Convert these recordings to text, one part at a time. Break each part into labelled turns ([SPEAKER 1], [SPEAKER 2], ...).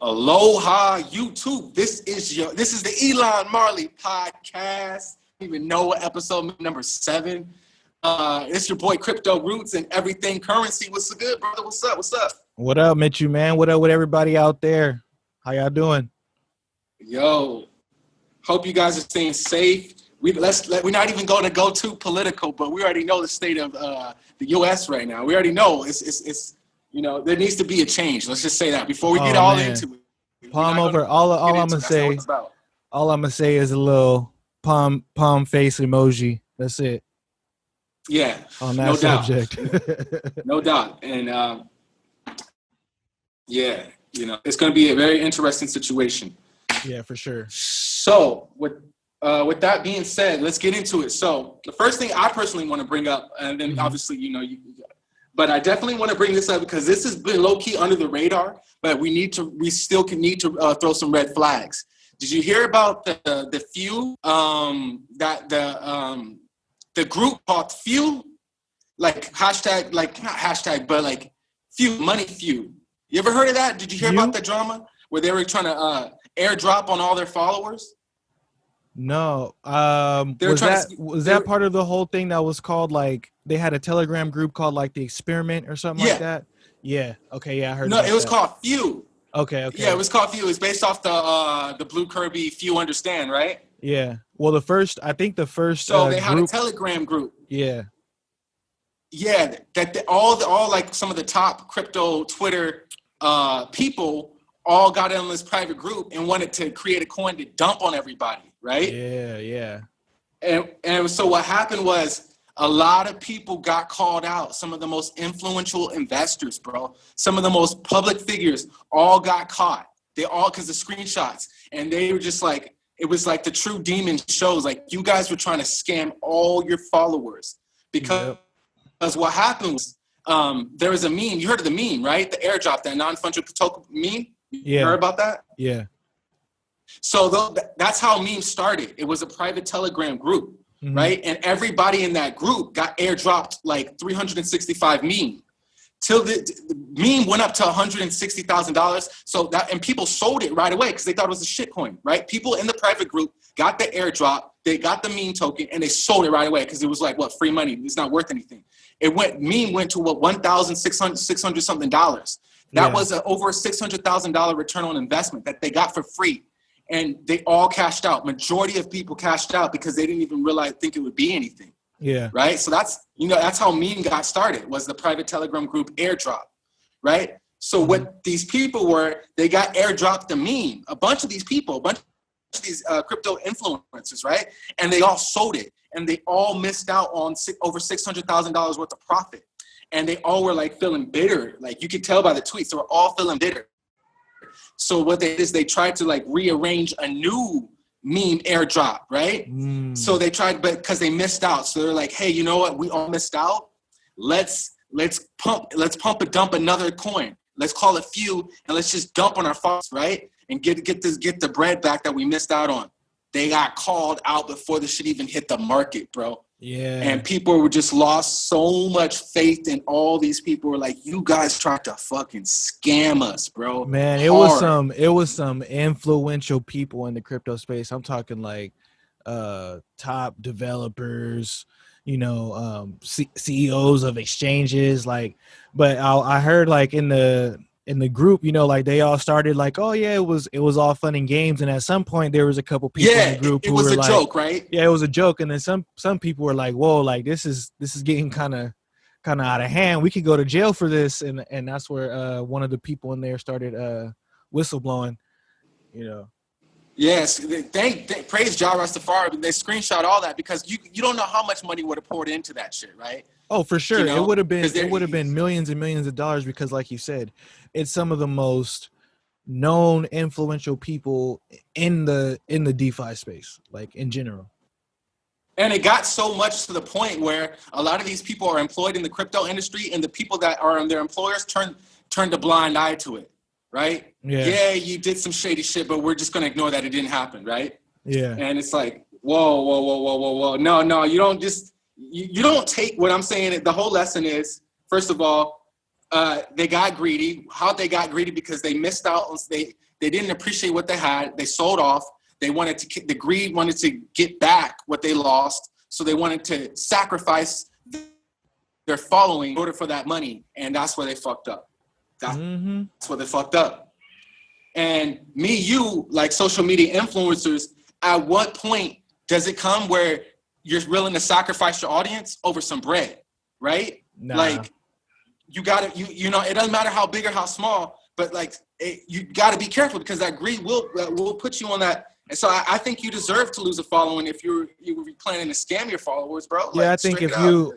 [SPEAKER 1] Aloha YouTube. This is the Elon Marley podcast. I don't even know what episode number 7. It's your boy cryptorootz and everything currency. What's good, brother? What's up? What's up?
[SPEAKER 2] What up, Mitchu, man? What up with everybody out there? How y'all doing?
[SPEAKER 1] Yo, hope you guys are staying safe. We're not even going to go too political, but we already know the state of the U.S. right now. We already know it's there needs to be a change. Let's just say that before we get into it.
[SPEAKER 2] Palm over. All I'm gonna say is a little palm face emoji. That's it.
[SPEAKER 1] Yeah,
[SPEAKER 2] on that subject.
[SPEAKER 1] No doubt. And it's going to be a very interesting situation.
[SPEAKER 2] Yeah, for sure.
[SPEAKER 1] So with that being said, let's get into it. So the first thing I personally want to bring up, and then obviously, but I definitely want to bring this up because this has been low key under the radar, but we still need to throw some red flags. Did you hear about the few the group called Few, like hashtag, like not hashtag, but like Few, Money Few? You ever heard of that? Did you hear about the drama where they were trying to airdrop on all their followers?
[SPEAKER 2] No. Was that part of the whole thing that was called, like, they had a Telegram group called like the Experiment or something like that? Yeah. Okay. Yeah, I heard.
[SPEAKER 1] No, it was called Few.
[SPEAKER 2] Okay.
[SPEAKER 1] Yeah, it was called Few. It's based off the Blue Kirby Few Understand, right?
[SPEAKER 2] Yeah. Well, the first.
[SPEAKER 1] So they had a Telegram group.
[SPEAKER 2] Yeah.
[SPEAKER 1] Yeah, all like some of the top crypto Twitter people all got in this private group and wanted to create a coin to dump on everybody, right?
[SPEAKER 2] Yeah.
[SPEAKER 1] And so what happened was a lot of people got called out. Some of the most influential investors, bro, some of the most public figures all got caught. They all, because of screenshots, and they were just like, it was like the true demon shows. Like, you guys were trying to scam all your followers because what happened was there was a meme. You heard of the meme, right? The airdrop, that non-fungible token meme. You heard about that?
[SPEAKER 2] Yeah.
[SPEAKER 1] So that's how memes started. It was a private Telegram group, right? And everybody in that group got airdropped like 365 meme till the meme went up to $160,000. So and people sold it right away because they thought it was a shit coin, right? People in the private group got the airdrop, they got the meme token, and they sold it right away because it was like, what, free money? It's not worth anything. Meme went to what, $1,600 something dollars. That was over $600,000 return on investment that they got for free. And they all cashed out. Majority of people cashed out because they didn't even think it would be anything.
[SPEAKER 2] Yeah.
[SPEAKER 1] Right. So that's how meme got started, was the private Telegram group airdrop. Right. So what these people were, they got airdropped the meme. A bunch of these crypto influencers. Right. And they all sold it, and they all missed out on over $600,000 worth of profit. And they all were like feeling bitter. Like, you could tell by the tweets, they were all feeling bitter. So what they did is they tried to like rearrange a new meme airdrop, right? So they tried, but because they missed out. So they're like, hey, you know what? We all missed out. Let's pump and dump another coin. Let's call it Few, and let's just dump on our followers, right? And get the bread back that we missed out on. They got called out before this shit even hit the market, bro.
[SPEAKER 2] Yeah. And
[SPEAKER 1] people were just lost so much faith in all these people. Were like, you guys tried to fucking scam us, bro.
[SPEAKER 2] Man, it was some influential people in the crypto space. I'm talking like top developers, CEOs of exchanges, like, but I heard like in the group, like they all started like, oh yeah, it was all fun and games, and at some point there was a couple people in the group who were like, it was a joke, right? Yeah, it was a joke, and then some people were like, whoa, like this is getting kind of out of hand. We could go to jail for this, and that's where one of the people in there started whistleblowing,
[SPEAKER 1] Yes, praise Ja Rastafari. They screenshot all that because you don't know how much money would have poured into that shit, right?
[SPEAKER 2] Oh, for sure. It would have been millions and millions of dollars because, like you said, it's some of the most known influential people in the DeFi space, like in general.
[SPEAKER 1] And it got so much to the point where a lot of these people are employed in the crypto industry, and the people that are their employers turned a blind eye to it, right? Yeah, you did some shady shit, but we're just going to ignore that it didn't happen, right?
[SPEAKER 2] Yeah.
[SPEAKER 1] And it's like, whoa. No, you don't just... You don't take what I'm saying. The whole lesson is, first of all, they got greedy. How they got greedy? Because they missed out. They didn't appreciate what they had. They sold off. They wanted to, the greed wanted to get back what they lost. So they wanted to sacrifice their following in order for that money. And that's where they fucked up. That's where they fucked up. And me, you, like social media influencers, at what point does it come where you're willing to sacrifice your audience over some bread, right?
[SPEAKER 2] Nah.
[SPEAKER 1] Like, you gotta, you know, it doesn't matter how big or how small, but like, you gotta be careful, because that greed will put you on that. And so I think you deserve to lose a following if you were planning to scam your followers, bro. Like,
[SPEAKER 2] yeah, I think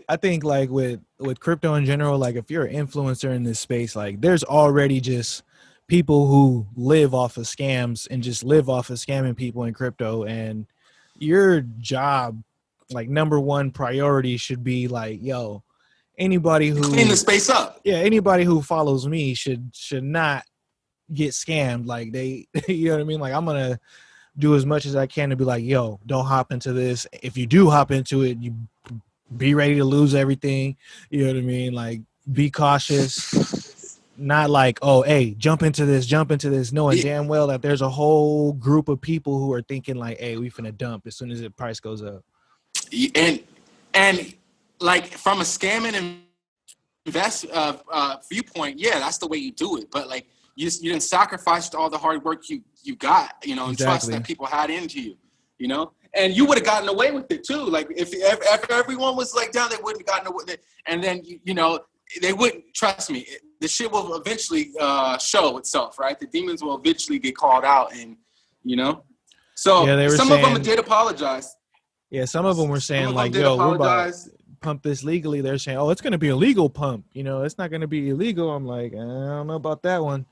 [SPEAKER 2] I think like with crypto in general, like if you're an influencer in this space, like there's already just people who live off of scams and just live off of scamming people in crypto. And your job, like number one priority should be like, yo, anybody who
[SPEAKER 1] clean the space up.
[SPEAKER 2] Yeah, anybody who follows me should not get scammed. Like they, you know what I mean? Like I'm gonna do as much as I can to be like, yo, don't hop into this. If you do hop into it, you be ready to lose everything. You know what I mean? Like be cautious. Not like, oh, hey, jump into this, knowing damn well that there's a whole group of people who are thinking like, hey, we finna dump as soon as the price goes up.
[SPEAKER 1] And like from a scam and invest viewpoint, yeah, that's the way you do it. But like you didn't sacrifice all the hard work you got, you know, and trust that people had into you, you know. And you would have gotten away with it too. Like if everyone was like down, they wouldn't have gotten away with it. And then you know, they wouldn't, trust me. The shit will eventually show itself, right? The demons will eventually get called out, and you know. So yeah, some of them did apologize.
[SPEAKER 2] Yeah, some of them were saying like, "Yo, we're about to pump this legally." They're saying, "Oh, it's going to be a legal pump. You know, it's not going to be illegal." I'm like, I don't know about that one.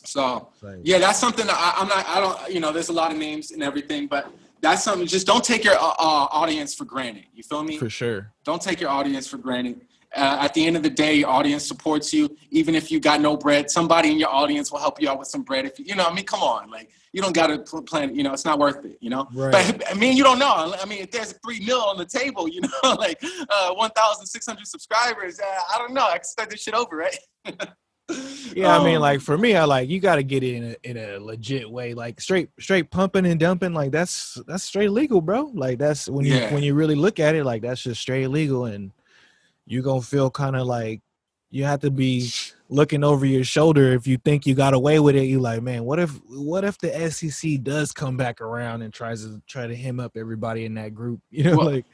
[SPEAKER 1] So yeah, that's something that I don't, you know, there's a lot of names and everything, but that's something, just don't take your audience for granted. You feel me?
[SPEAKER 2] For sure.
[SPEAKER 1] Don't take your audience for granted. At the end of the day, your audience supports you. Even if you got no bread, somebody in your audience will help you out with some bread. If you know, I mean, come on, like you don't got to plan, you know, it's not worth it, you know.
[SPEAKER 2] Right.
[SPEAKER 1] But I mean, you don't know. I mean, if there's 3 mil on the table, you know, like 1,600 subscribers, I don't know. I can start this shit over, right?
[SPEAKER 2] Yeah, I mean, like for me, I like, you got to get it in a legit way, like straight pumping and dumping, like that's straight legal, bro. Like that's when you really look at it, like that's just straight legal, and you gonna feel kind of like you have to be looking over your shoulder if you think you got away with it. You like, man, what if the SEC does come back around and try to hem up everybody in that group, you know, well, like.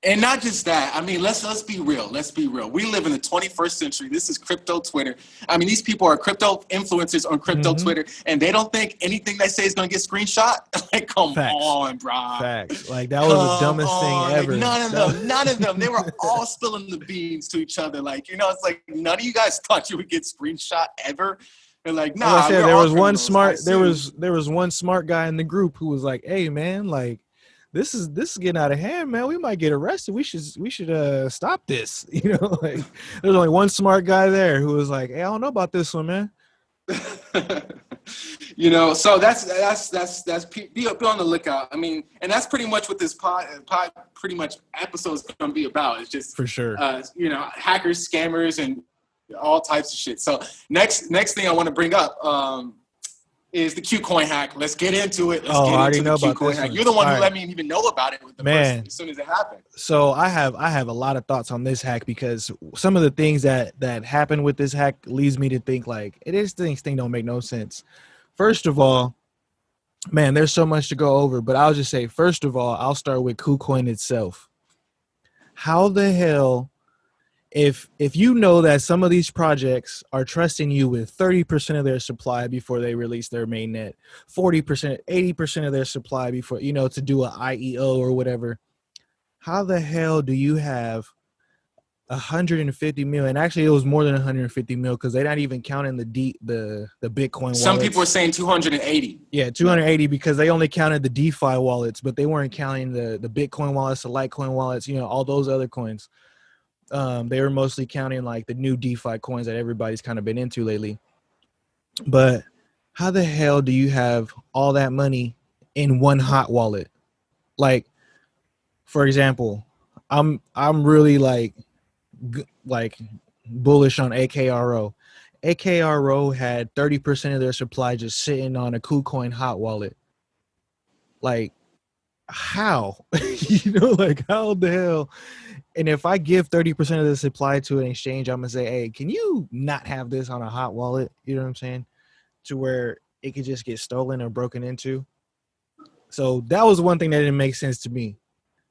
[SPEAKER 1] And not just that. I mean, let's be real. Let's be real. We live in the 21st century. This is crypto Twitter. I mean, these people are crypto influencers on crypto Twitter, and they don't think anything they say is going to get screenshot. Like, come on, bro.
[SPEAKER 2] Facts. Like, that was the dumbest thing ever.
[SPEAKER 1] Like, none of them. They were all spilling the beans to each other. Like, you know, it's like none of you guys thought you would get screenshot ever. And like, nah.
[SPEAKER 2] Like I said, there was one smart guy in the group who was like, "Hey, man, like, this is getting out of hand, man. We might get arrested. We should stop this." You know, like there's only one smart guy there who was like, "Hey, I don't know about this one, man."
[SPEAKER 1] You know, so that's be on the lookout. I mean, and that's pretty much what this pod pretty much episode's gonna be about. It's just
[SPEAKER 2] for sure,
[SPEAKER 1] you know, hackers, scammers, and all types of shit. So next thing I want to bring up is the Qcoin hack. Let's get into it.
[SPEAKER 2] I already know about this
[SPEAKER 1] hack. You're the one who let me even know about it with the person as soon as it happened.
[SPEAKER 2] So I have a lot of thoughts on this hack, because some of the things that happened with this hack leads me to think like this thing don't make no sense. First of all, man, there's so much to go over, but I'll just say, first of all, I'll start with KuCoin itself. How the hell, if you know that some of these projects are trusting you with 30% of their supply before they release their mainnet, 40%, 80% of their supply before, you know, to do an IEO or whatever, how the hell do you have 150 mil? And actually it was more than 150 mil, because they're not even counting the Bitcoin wallets.
[SPEAKER 1] Some people are saying 280.
[SPEAKER 2] Yeah, 280, because they only counted the DeFi wallets, but they weren't counting the Bitcoin wallets, the Litecoin wallets, you know, all those other coins. They were mostly counting like the new DeFi coins that everybody's kind of been into lately. But how the hell do you have all that money in one hot wallet? Like, for example, I'm really like bullish on AKRO. AKRO had 30% of their supply just sitting on a KuCoin hot wallet. Like, how? Like, how the hell? And if I give 30% of the supply to an exchange, I'm gonna say, hey, can you not have this on a hot wallet? You know what I'm saying? To where it could just get stolen or broken into. So that was one thing that didn't make sense to me.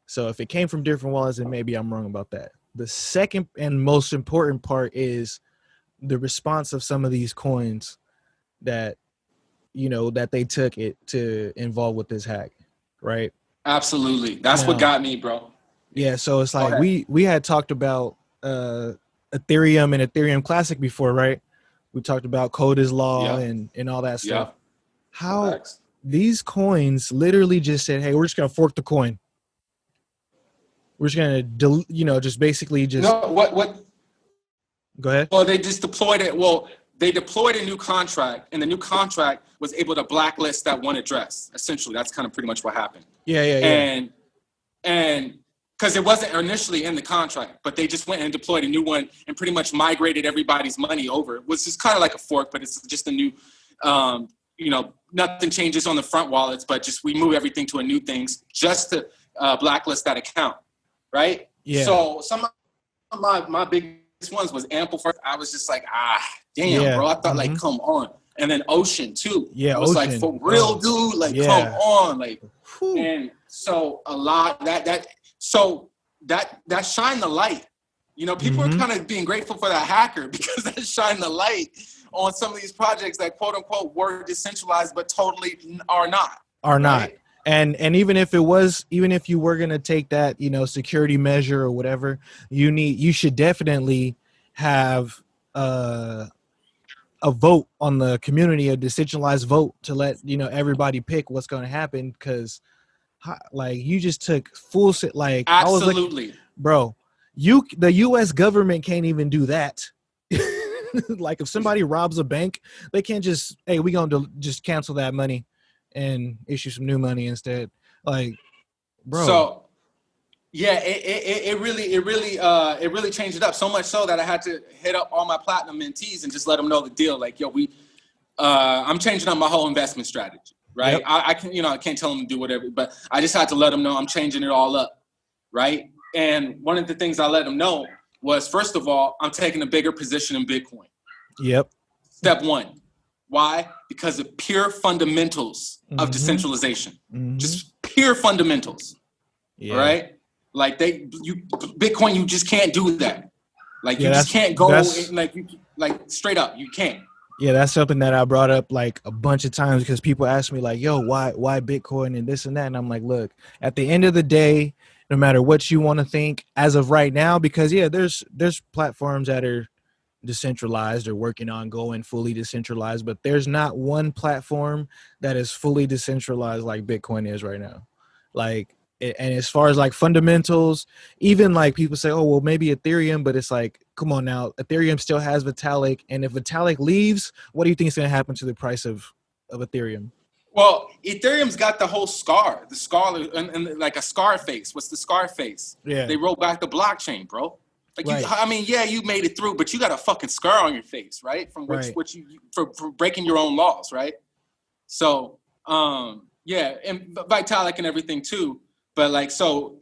[SPEAKER 2] So if it came from different wallets, then maybe I'm wrong about that. The second and most important part is the response of some of these coins that that they took it to involve with this hack, right?
[SPEAKER 1] Absolutely. That's what got me, bro.
[SPEAKER 2] Yeah, so it's like we had talked about Ethereum and Ethereum Classic before, right? We talked about code is law and all that stuff. How these coins literally just said, hey, we're just gonna fork the coin. We're just gonna just basically just
[SPEAKER 1] what
[SPEAKER 2] go ahead.
[SPEAKER 1] Well, they just deployed it. Well, they deployed a new contract, and the new contract was able to blacklist that one address. Essentially, that's kind of pretty much what happened.
[SPEAKER 2] Yeah.
[SPEAKER 1] And because it wasn't initially in the contract, but they just went and deployed a new one and pretty much migrated everybody's money over. It was just kind of like a fork, but it's just a new, nothing changes on the front wallets, but just we move everything to a new things just to blacklist that account, right?
[SPEAKER 2] Yeah.
[SPEAKER 1] So some of my biggest ones was Ample first. I was just like, damn, bro. I thought like, come on. And then Ocean too.
[SPEAKER 2] Yeah,
[SPEAKER 1] I was
[SPEAKER 2] Ocean.
[SPEAKER 1] like, for real, dude. Like, come on, like. Whew. And so a lot that shined the light. People are kind of being grateful for that hacker because that shined the light on some of these projects that quote unquote were decentralized, but totally are not.
[SPEAKER 2] Right? And even if you were going to take that, security measure or whatever, you should definitely have a vote on the community, a decentralized vote to let, everybody pick what's going to happen. Cause like you just took full set, like
[SPEAKER 1] absolutely,
[SPEAKER 2] I was like, bro, the US government can't even do that. Like if somebody robs a bank, they can't just, hey, we going to just cancel that money and issue some new money instead. Like, bro. So
[SPEAKER 1] yeah, it really changed it up so much so that I had to hit up all my platinum mentees and just let them know the deal. Like, yo, I'm changing up my whole investment strategy, right? Yep. I can't tell them to do whatever, but I just had to let them know I'm changing it all up, right? And one of the things I let them know was, first of all, I'm taking a bigger position in Bitcoin.
[SPEAKER 2] Yep.
[SPEAKER 1] Step one. Why? Because of pure fundamentals of decentralization. Just pure fundamentals. Yeah. Right? Like Bitcoin, you just can't do that. Like you just can't go like straight up. You can't.
[SPEAKER 2] Yeah, that's something that I brought up like a bunch of times because people ask me like, yo, why Bitcoin and this and that? And I'm like, look, at the end of the day, no matter what you want to think as of right now, because there's platforms that are decentralized or working on going fully decentralized, but there's not one platform that is fully decentralized like Bitcoin is right now. Like, and as far as like fundamentals, even like people say, oh, well, maybe Ethereum, but it's like, come on now, Ethereum still has Vitalik. And if Vitalik leaves, what do you think is going to happen to the price of Ethereum?
[SPEAKER 1] Well, Ethereum's got the whole scar, and like a scar face. What's the scar face?
[SPEAKER 2] Yeah.
[SPEAKER 1] They rolled back the blockchain, bro. Like
[SPEAKER 2] right.
[SPEAKER 1] You made it through, but you got a fucking scar on your face, right? From which for breaking your own laws, right? So, and Vitalik and everything too. But like, so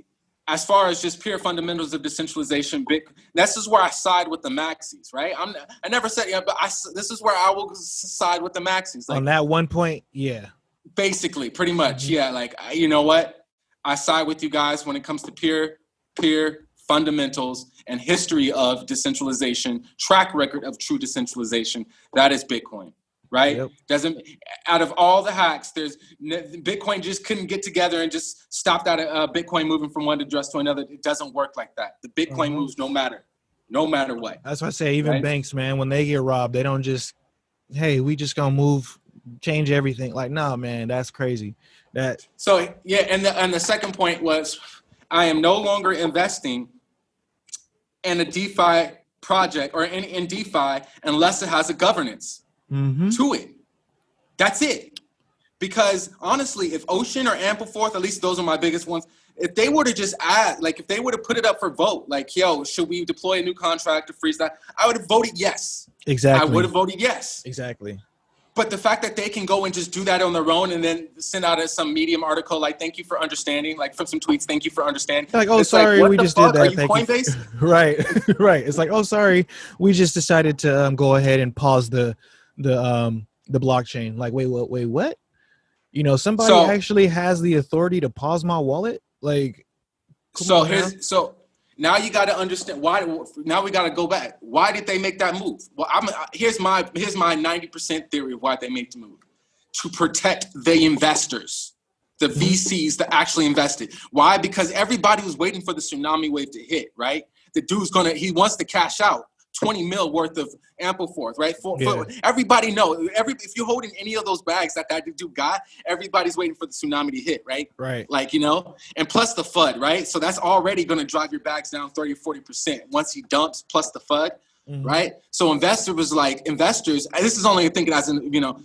[SPEAKER 1] as far as just pure fundamentals of decentralization, this is where I side with the maxis, right? I never said, but this is where I will side with the maxis. Like,
[SPEAKER 2] on that one point, yeah.
[SPEAKER 1] Basically, pretty much, yeah. Like, you know what? I side with you guys when it comes to pure fundamentals and history of decentralization, track record of true decentralization. That is Bitcoin, right? Yep. Out of all the hacks, Bitcoin just couldn't get together and just stop that Bitcoin moving from one address to another. It doesn't work like that. The Bitcoin moves no matter what.
[SPEAKER 2] That's why I say even banks, man, when they get robbed, they don't just, hey, we just gonna change everything. Like, no, man, that's crazy. And
[SPEAKER 1] the second point was, I am no longer investing in a DeFi project or in DeFi unless it has a governance to it. That's it. Because honestly, if Ocean or Ampleforth, at least those are my biggest ones, if they were to just add, like if they were to put it up for vote, like, yo, should we deploy a new contract to freeze that? I would have voted yes.
[SPEAKER 2] Exactly.
[SPEAKER 1] I would have voted yes.
[SPEAKER 2] Exactly.
[SPEAKER 1] But the fact that they can go and just do that on their own and then send out some Medium article like, thank you for understanding, like from some tweets, thank you for understanding.
[SPEAKER 2] Like, oh, sorry, we just did that.
[SPEAKER 1] Are you Coinbase?
[SPEAKER 2] Right, right. It's like, oh, sorry, we just decided to go ahead and pause the blockchain. Like, wait, what? You know, somebody actually has the authority to pause my wallet. Like,
[SPEAKER 1] so now you got to understand why. Now we got to go back. Why did they make that move? Well, here's my 90% theory of why they made the move: to protect the investors, the VCs that actually invested. Why? Because everybody was waiting for the tsunami wave to hit. Right? The dude's he wants to cash out 20 mil worth of Ampleforth, right? For everybody know, if you're holding any of those bags that dude got, everybody's waiting for the tsunami to hit, right?
[SPEAKER 2] Right.
[SPEAKER 1] Like, you know, and plus the FUD, right? So that's already going to drive your bags down 30, 40% once he dumps plus the FUD, right? So investors, this is only thinking as in, you know,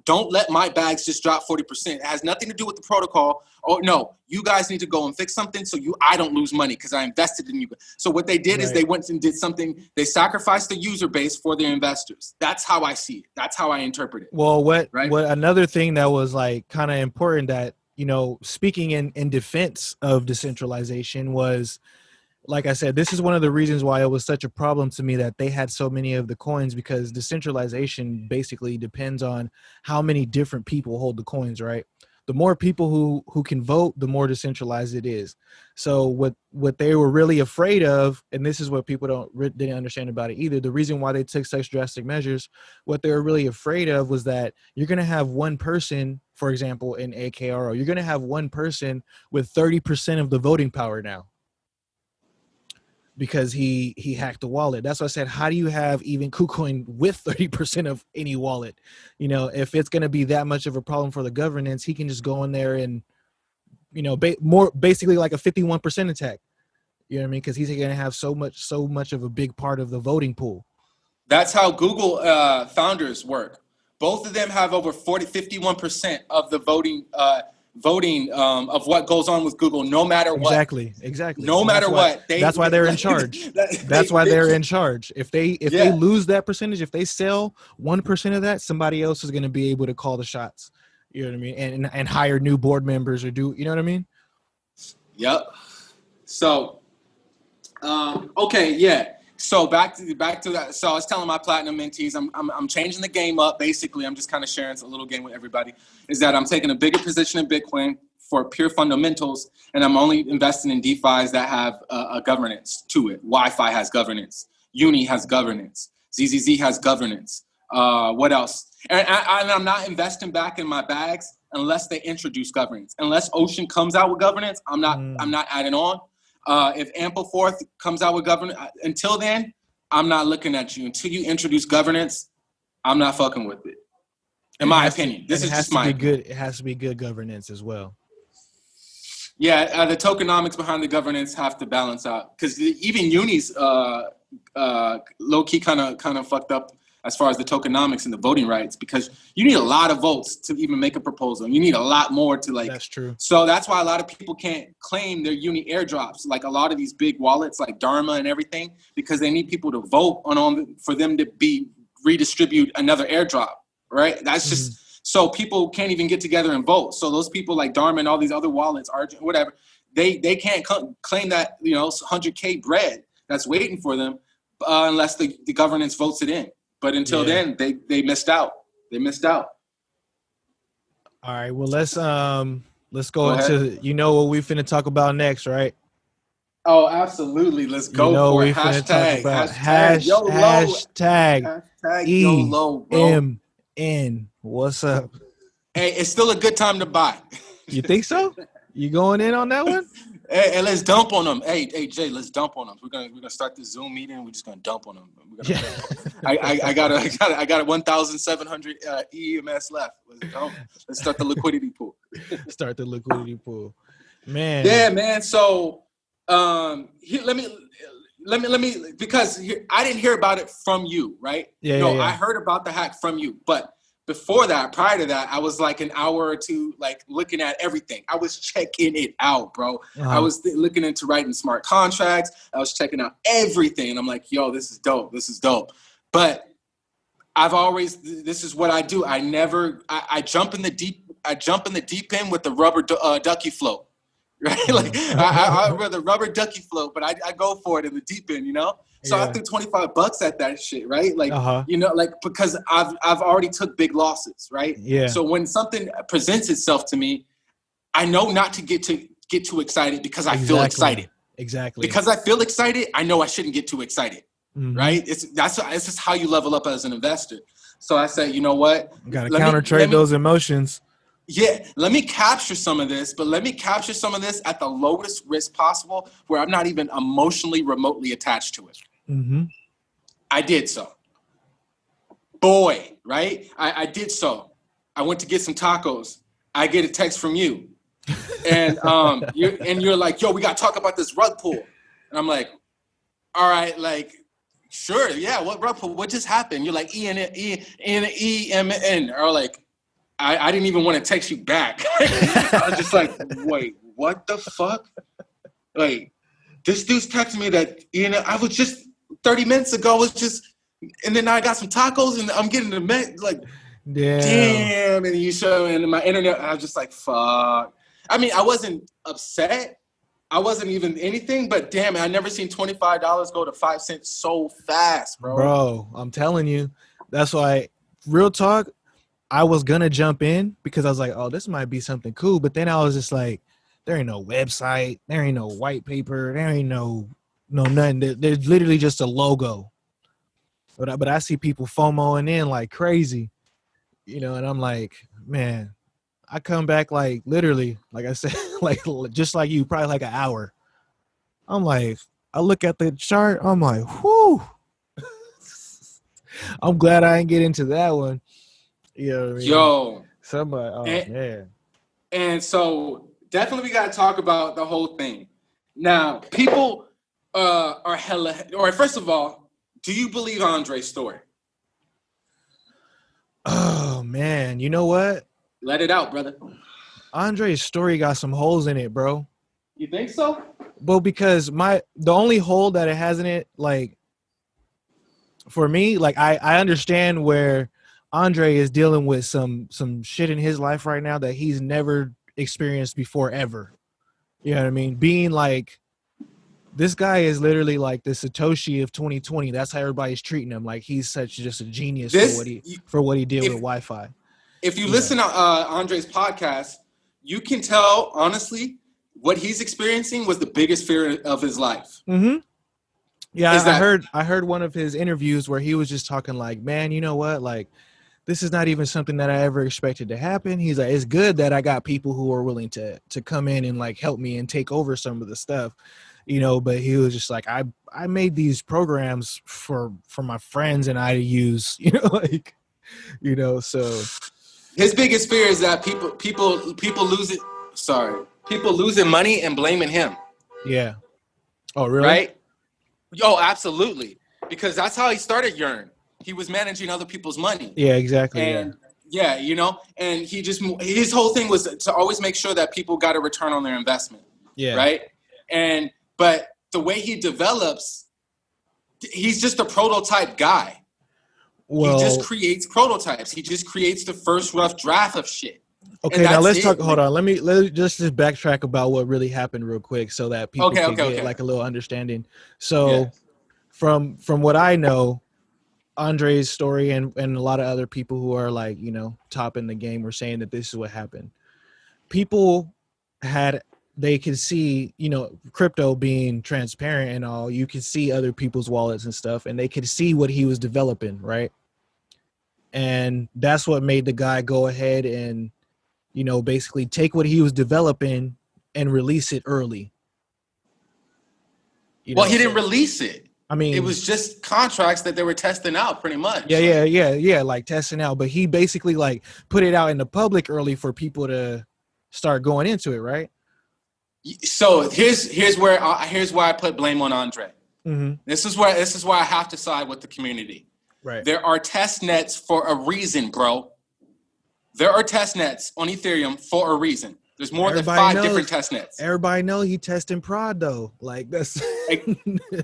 [SPEAKER 1] don't let my bags just drop 40%. It has nothing to do with the protocol. Oh, no, you guys need to go and fix something so I don't lose money because I invested in you. So what they did is they went and did something. They sacrificed the user base for their investors. That's how I see it. That's how I interpret it.
[SPEAKER 2] Well, what another thing that was like kind of important that, you know, speaking in defense of decentralization was, like I said, this is one of the reasons why it was such a problem to me that they had so many of the coins, because decentralization basically depends on how many different people hold the coins, right? The more people who can vote, the more decentralized it is. So what they were really afraid of, and this is what people didn't understand about it either, the reason why they took such drastic measures, what they were really afraid of was that you're going to have one person, for example, in AKRO, you're going to have one person with 30% of the voting power now, because he hacked the wallet. That's why I said, how do you have even KuCoin with 30% of any wallet? You know, if it's going to be that much of a problem for the governance, he can just go in there and, you know, basically like a 51% attack. You know what I mean? Because he's going to have so much of a big part of the voting pool.
[SPEAKER 1] That's how Google founders work. Both of them have over 51% of the voting of what goes on with Google, no matter what.
[SPEAKER 2] Exactly.
[SPEAKER 1] No matter what.
[SPEAKER 2] That's why they're in charge. That's why they're in charge. If they lose that percentage, if they sell 1% of that, somebody else is going to be able to call the shots. You know what I mean? And hire new board members or do, you know what I mean?
[SPEAKER 1] Yep. So, okay, yeah. So back to that. So I was telling my platinum mentees, I'm changing the game up. Basically, I'm just kind of sharing a little game with everybody. Is that I'm taking a bigger position in Bitcoin for pure fundamentals, and I'm only investing in DeFi's that have a governance to it. Wi-Fi has governance. Uni has governance. ZZZ has governance. What else? And I'm not investing back in my bags unless they introduce governance. Unless Ocean comes out with governance, I'm not adding on. If Ampleforth comes out with governance, until then, I'm not looking at you. Until you introduce governance, I'm not fucking with it. In my opinion, this is just my opinion.
[SPEAKER 2] It has to be good governance as well.
[SPEAKER 1] Yeah, the tokenomics behind the governance have to balance out, because even Uni's low key kind of fucked up as far as the tokenomics and the voting rights, because you need a lot of votes to even make a proposal. You need a lot more to like. That's
[SPEAKER 2] true.
[SPEAKER 1] So that's why a lot of people can't claim their Uni airdrops, like a lot of these big wallets like Dharma and everything, because they need people to vote on for them to redistribute another airdrop, right? That's just so people can't even get together and vote. So those people like Dharma and all these other wallets, Argent, whatever, they can't claim that, you know, 100K bread that's waiting for them unless the governance votes it in. But until then, they missed out. They missed out.
[SPEAKER 2] All right. Well, let's go into, you know, what we finna talk about next, right?
[SPEAKER 1] Oh, absolutely. Let's go for it. Hashtag
[SPEAKER 2] EMN. What's up?
[SPEAKER 1] Hey, it's still a good time to buy.
[SPEAKER 2] You think so? You going in on that one?
[SPEAKER 1] Hey, let's dump on them. Hey, Jay, let's dump on them. We're gonna start this Zoom meeting. We're just gonna dump on them. I got 1,700 EMS left. Let's start the liquidity pool.
[SPEAKER 2] Start the liquidity pool, man.
[SPEAKER 1] Yeah, man. So, let me because I didn't hear about it from you, right? I heard about the hack from you, but before that, prior to that, I was like an hour or two, like looking at everything. I was checking it out, bro. I was looking into writing smart contracts. I was checking out everything. And I'm like, yo, this is dope. This is dope. But this is what I do. I jump in the deep end with the rubber ducky float, right? Like I rather rubber ducky float, but I go for it in the deep end, you know? So I threw $25 at that shit, right? Like, you know, like, because I've already took big losses, right?
[SPEAKER 2] Yeah.
[SPEAKER 1] So when something presents itself to me, I know not to get too excited because I feel excited.
[SPEAKER 2] Exactly.
[SPEAKER 1] Because I feel excited, I know I shouldn't get too excited, right? This is how you level up as an investor. So I said, you know what?
[SPEAKER 2] You got to counter trade those emotions.
[SPEAKER 1] Yeah, let me capture some of this, but let me capture some of this at the lowest risk possible where I'm not even emotionally remotely attached to it. I did so. Boy, right? I did so. I went to get some tacos. I get a text from you. And you're like, yo, we got to talk about this rug pull. And I'm like, all right, like, sure, yeah, what rug pull? What just happened? You're like, EMN. Or like, I didn't even want to text you back. I was just like, wait, what the fuck? Like, this dude's texting me that, I was just 30 minutes ago, and then I got some tacos and I'm getting like, damn. And you show me, and my internet, I was just like, fuck. I mean, I wasn't upset. I wasn't even anything, but damn it, I never seen $25 go to 5 cents so fast, bro.
[SPEAKER 2] Bro, I'm telling you. That's why, real talk, I was going to jump in because I was like, oh, this might be something cool. But then I was just like, there ain't no website. There ain't no white paper. There ain't no nothing. There's literally just a logo. But I see people FOMOing in like crazy, and I'm like, man, I come back like literally, like I said, like just like you, probably like an hour. I'm like, I look at the chart. I'm like, whoo. I'm glad I didn't get into that one. You know what I mean?
[SPEAKER 1] Yo.
[SPEAKER 2] Somebody, man.
[SPEAKER 1] And so definitely we got to talk about the whole thing. Now, people are hella, or first of all, do you believe Andre's story?
[SPEAKER 2] Oh, man. You know what?
[SPEAKER 1] Let it out, brother.
[SPEAKER 2] Andre's story got some holes in it, bro.
[SPEAKER 1] You think so?
[SPEAKER 2] Well, because the only hole that it has in it, like, for me, like, I understand where Andre is dealing with some shit in his life right now that he's never experienced before ever. You know what I mean? Being like, this guy is literally like the Satoshi of 2020. That's how everybody's treating him. Like he's just a genius for what he did with Wi-Fi.
[SPEAKER 1] If you listen to Andre's podcast, you can tell, honestly, what he's experiencing was the biggest fear of his life.
[SPEAKER 2] Yeah, I heard one of his interviews where he was just talking like, man, you know what? Like, this is not even something that I ever expected to happen. He's like, it's good that I got people who are willing to come in and like help me and take over some of the stuff. But he was just like, I made these programs for my friends and I use, so
[SPEAKER 1] his biggest fear is that people losing money and blaming him.
[SPEAKER 2] Yeah. Oh, really?
[SPEAKER 1] Right? Oh, absolutely. Because that's how he started Yearn. He was managing other people's money.
[SPEAKER 2] Yeah, exactly.
[SPEAKER 1] And and his whole thing was to always make sure that people got a return on their investment. Yeah. Right. But the way he develops, he's just a prototype guy. Well, he just creates prototypes. He just creates the first rough draft of shit.
[SPEAKER 2] Okay, now let's talk. Hold on. Let's just backtrack about what really happened real quick, so that people can get like a little understanding. So, from what I know, Andre's story and a lot of other people who are like top in the game were saying that this is what happened. People they could see, crypto being transparent and all, you could see other people's wallets and stuff, and they could see what he was developing, right? And that's what made the guy go ahead and, basically take what he was developing and release it early.
[SPEAKER 1] He didn't release it. I mean, it was just contracts that they were testing out pretty much.
[SPEAKER 2] Yeah, like testing out. But he basically like put it out in the public early for people to start going into it, right?
[SPEAKER 1] So here's why I put blame on Andre. Mm-hmm. This is why I have to side with the community.
[SPEAKER 2] Right.
[SPEAKER 1] There are test nets for a reason, bro. there are test nets on Ethereum for a reason. There's more than 5 different test nets.
[SPEAKER 2] Everybody know he testing prod though. Like that's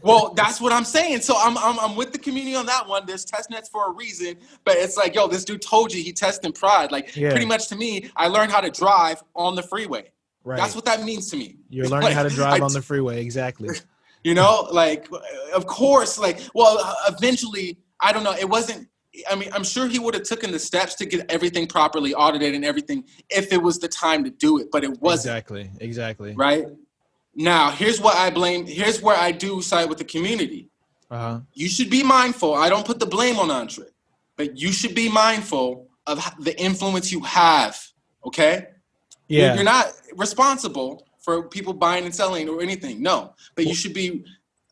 [SPEAKER 1] well, that's what I'm saying. So I'm with the community on that one. There's test nets for a reason, but it's like, yo, this dude told you he testing prod. Like pretty much to me, I learned how to drive on the freeway. Right. That's what that means to me.
[SPEAKER 2] You're learning how to drive on the freeway, exactly.
[SPEAKER 1] You know, like of course, like well, eventually, I don't know. It wasn't. I mean, I'm sure he would have taken the steps to get everything properly audited and everything if it was the time to do it, but it wasn't.
[SPEAKER 2] Exactly.
[SPEAKER 1] Right? Now, here's what I blame. Here's where I do side with the community. You should be mindful. I don't put the blame on Andre, but you should be mindful of the influence you have, okay?
[SPEAKER 2] Yeah.
[SPEAKER 1] You're not responsible for people buying and selling or anything, no. But you should be...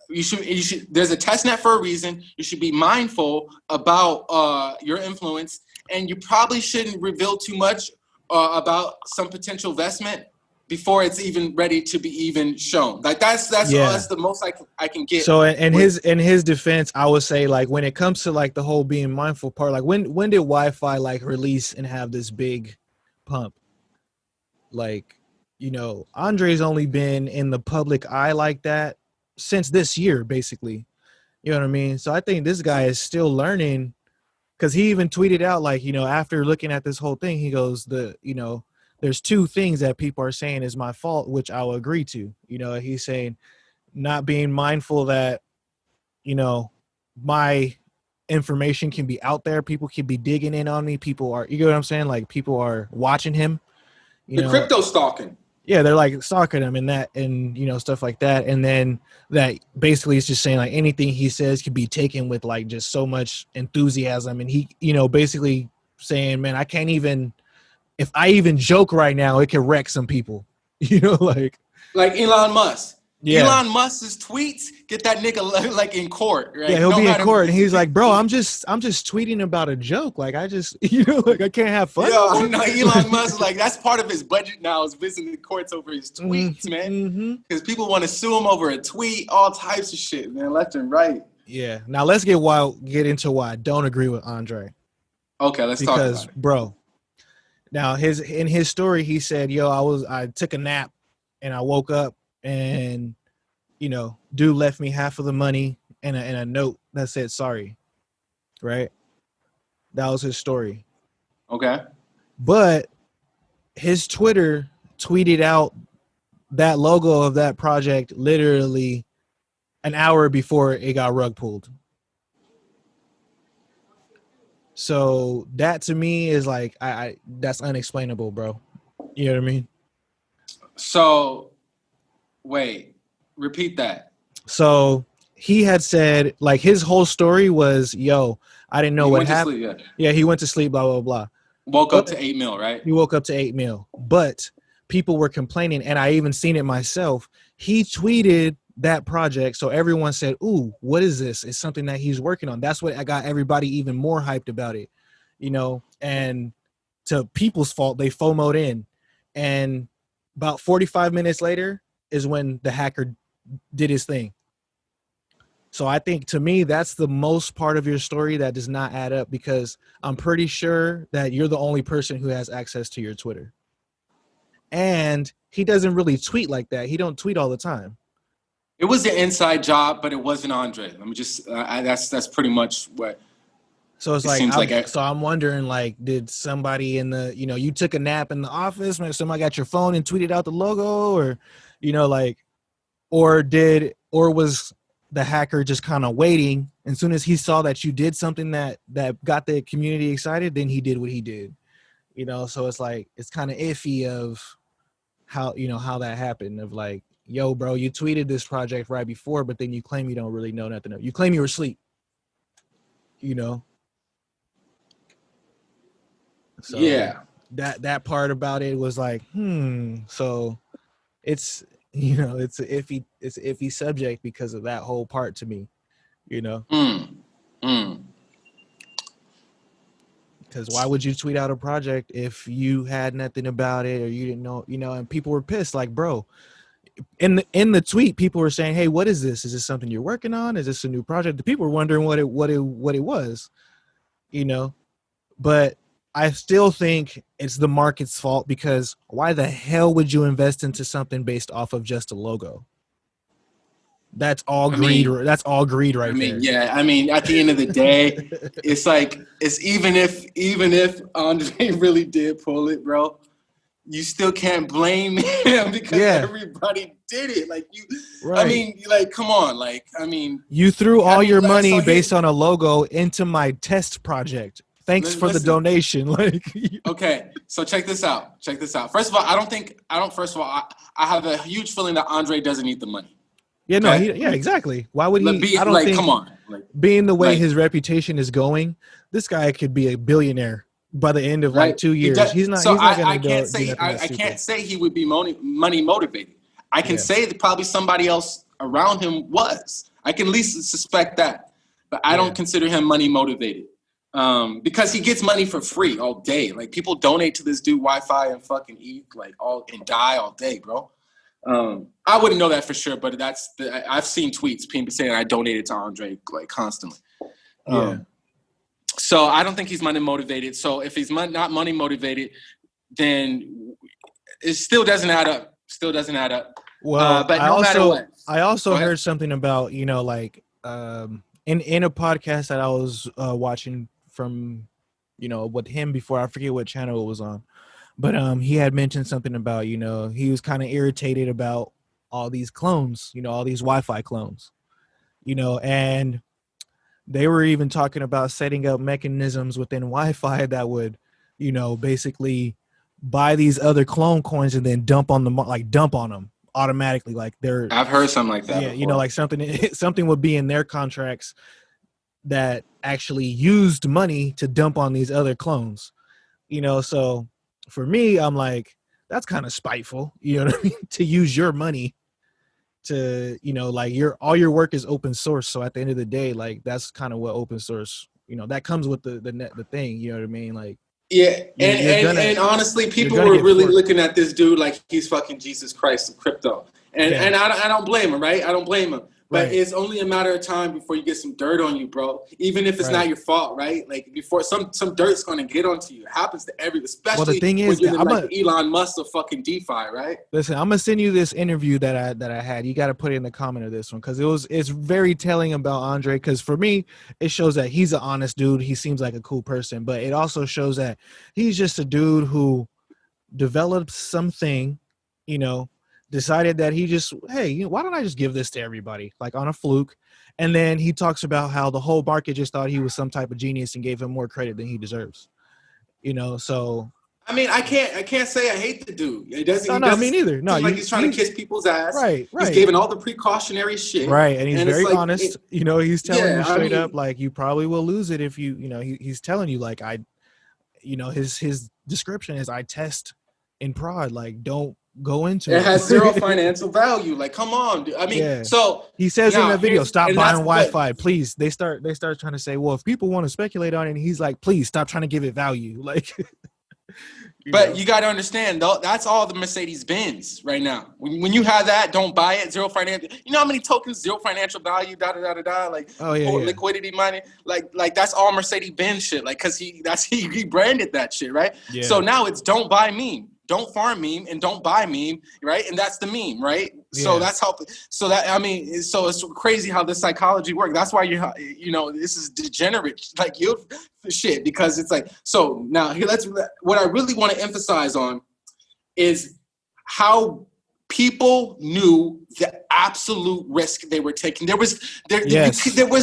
[SPEAKER 1] You should. There's a test net for a reason. You should be mindful about your influence, and you probably shouldn't reveal too much about some potential investment before it's even ready to be even shown. Like that's the most I can get.
[SPEAKER 2] So in his defense, I would say like when it comes to like the whole being mindful part, like when did Wi-Fi like release and have this big pump? Like, you know, Andre's only been in the public eye like that since this year, basically. You know what I mean? So I think this guy is still learning, because he even tweeted out like, you know, after looking at this whole thing, he goes, there's 2 things that people are saying is my fault, which I will agree to. You know, he's saying not being mindful that, you know, my information can be out there. People can be digging in on me. People are, you know what I'm saying? Like people are watching him.
[SPEAKER 1] The crypto stalking.
[SPEAKER 2] Yeah, they're like stalking him and that, and you know, stuff like that. And then that basically is just saying like anything he says could be taken with like just so much enthusiasm. And he, you know, basically saying, man, I can't even, if I even joke right now, it can wreck some people. You know, like
[SPEAKER 1] Elon Musk.
[SPEAKER 2] Yeah.
[SPEAKER 1] Elon Musk's tweets get that nigga like in court, right?
[SPEAKER 2] Yeah, he'll be in court, and he's like, "Bro, I'm just tweeting about a jojoke. Like, I just, you know, like I can't have fun."
[SPEAKER 1] Yo, no, Elon Musk, like that's part of his budget now is visiting the courts over his tweets, man. Because people want to sue him over a tweet, all types of shit, man, left and right.
[SPEAKER 2] Yeah. Now let's get into why I don't agree with Andre.
[SPEAKER 1] Okay, let's talk about it.
[SPEAKER 2] Because, bro, now in his story, he said, "Yo, I took a nap, and I woke up." And, you know, dude left me half of the money and a note that said sorry, right? That was his story.
[SPEAKER 1] Okay.
[SPEAKER 2] But his Twitter tweeted out that logo of that project literally an hour before it got rug pulled. So that to me is like, I that's unexplainable, bro. You know what I mean?
[SPEAKER 1] So... Wait, repeat that.
[SPEAKER 2] So he had said, like, his whole story was, yo, I didn't know what happened. Yeah, he went to sleep, blah, blah, blah.
[SPEAKER 1] Woke up to 8 mil, right?
[SPEAKER 2] He woke up to 8 mil. But people were complaining, and I even seen it myself. He tweeted that project, so everyone said, ooh, what is this? It's something that he's working on. That's what I got everybody even more hyped about it, you know? And to people's fault, they FOMO'd in. And about 45 minutes later, is when the hacker did his thing. So I think to me, that's the most part of your story that does not add up, because I'm pretty sure that you're the only person who has access to your Twitter. And he doesn't really tweet like that. He don't tweet all the time.
[SPEAKER 1] It was an inside job, but it wasn't Andre. Let me just, that's pretty much what.
[SPEAKER 2] So it's so I'm wondering, like, did somebody in the, you know, you took a nap in the office, maybe somebody got your phone and tweeted out the logo, or, you know, like, or was the hacker just kind of waiting? And as soon as he saw that you did something that got the community excited, then he did what he did, you know? So it's like, it's kind of iffy of how, you know, how that happened, of like, yo, bro, you tweeted this project right before, but then you claim you don't really know nothing. You claim you were asleep, you know? So
[SPEAKER 1] yeah,
[SPEAKER 2] that part about it was like, so it's, you know, it's an iffy subject because of that whole part to me, you know. Because why would you tweet out a project if you had nothing about it, or you didn't know, you know? And people were pissed, like, bro, in the tweet, people were saying, hey, what is this? Is this something you're working on? Is this a new project? The people were wondering what it was, you know. But I still think it's the market's fault, because why the hell would you invest into something based off of just a logo? That's all greed. That's all greed right there.
[SPEAKER 1] Yeah. I mean, at the end of the day, it's like, it's even if Andre really did pull it, bro, you still can't blame him because everybody did it. Like I mean, like, come on. Like, I mean,
[SPEAKER 2] you threw all your money based on a logo into my test project. Thanks for the donation. Like,
[SPEAKER 1] okay, so check this out. First of all, I have a huge feeling that Andre doesn't need the money.
[SPEAKER 2] Yeah, no, exactly. Why would he? I don't think.
[SPEAKER 1] Come on.
[SPEAKER 2] Being the way his reputation is going, this guy could be a billionaire by the end of like 2 years. He's not. So he's not
[SPEAKER 1] I can't say he would be money motivated. I can say that probably somebody else around him was. I can at least suspect that, but I don't consider him money motivated. Because he gets money for free all day. Like, people donate to this dude Wi-Fi and fucking eat and die all day, bro. I wouldn't know that for sure, but I've seen tweets people saying I donated to Andre like constantly. So I don't think he's money motivated. So if he's not money motivated, then it still doesn't add up.
[SPEAKER 2] Well,
[SPEAKER 1] but no matter what,
[SPEAKER 2] I also heard something about, like in a podcast that I was watching from, with him before. I forget what channel it was on, but he had mentioned something about, he was kind of irritated about all these clones, all these Wi-Fi clones, and they were even talking about setting up mechanisms within Wi-Fi that would, basically buy these other clone coins and then dump on them automatically. Like,
[SPEAKER 1] I've heard something like that.
[SPEAKER 2] Yeah,
[SPEAKER 1] before.
[SPEAKER 2] Like something would be in their contracts that actually used money to dump on these other clones. So for me, I'm like, that's kind of spiteful, what I mean? To use your money to, like, all your work is open source. So at the end of the day, like, that's kind of what open source, that comes with the thing, you know what I mean? Like,
[SPEAKER 1] yeah, and honestly, people were really looking at this dude like he's fucking Jesus Christ of crypto, and I don't blame him, right? I don't blame him, but it's only a matter of time before you get some dirt on you, bro. Even if it's not your fault, right? Like, before some dirt's gonna get onto you. It happens to everybody, especially when you're like Elon Musk of fucking DeFi, right?
[SPEAKER 2] Listen, I'm gonna send you this interview that I had. You got to put it in the comment of this one, because it's very telling about Andre. Because for me, it shows that he's an honest dude. He seems like a cool person, but it also shows that he's just a dude who developed something, decided that he just, hey, why don't I just give this to everybody, like, on a fluke? And then he talks about how the whole market just thought he was some type of genius and gave him more credit than he deserves. So
[SPEAKER 1] I mean, I can't say I hate the dude. It doesn't.
[SPEAKER 2] No, me neither. No,
[SPEAKER 1] like he's trying to kiss people's ass.
[SPEAKER 2] Right.
[SPEAKER 1] He's giving all the precautionary shit.
[SPEAKER 2] Right, and he's very honest. He's telling you straight up, like, you probably will lose it if you, he's telling you, like, his description is, I test in prod, like, don't go into it.
[SPEAKER 1] It has zero financial value. Like, come on, dude. I mean, so
[SPEAKER 2] he says in the video, stop buying Wi-Fi, please. They start trying to say, well, if people want to speculate on it, and he's like, please stop trying to give it value. Like,
[SPEAKER 1] you got to understand, though, that's all the Mercedes-Benz right now. When you have that, don't buy it. Zero financial. You know how many tokens? Zero financial value. Like, liquidity money. Like that's all Mercedes-Benz shit. Like, cause he branded that shit, right? Yeah. So now it's don't buy meme. Don't farm meme and don't buy meme, right? And that's the meme, right? Yeah. So that's how. So that, I mean, so it's crazy how this psychology works. That's why this is degenerate, like, shit, because it's like, so now here, what I really want to emphasize on is how people knew the absolute risk they were taking. There was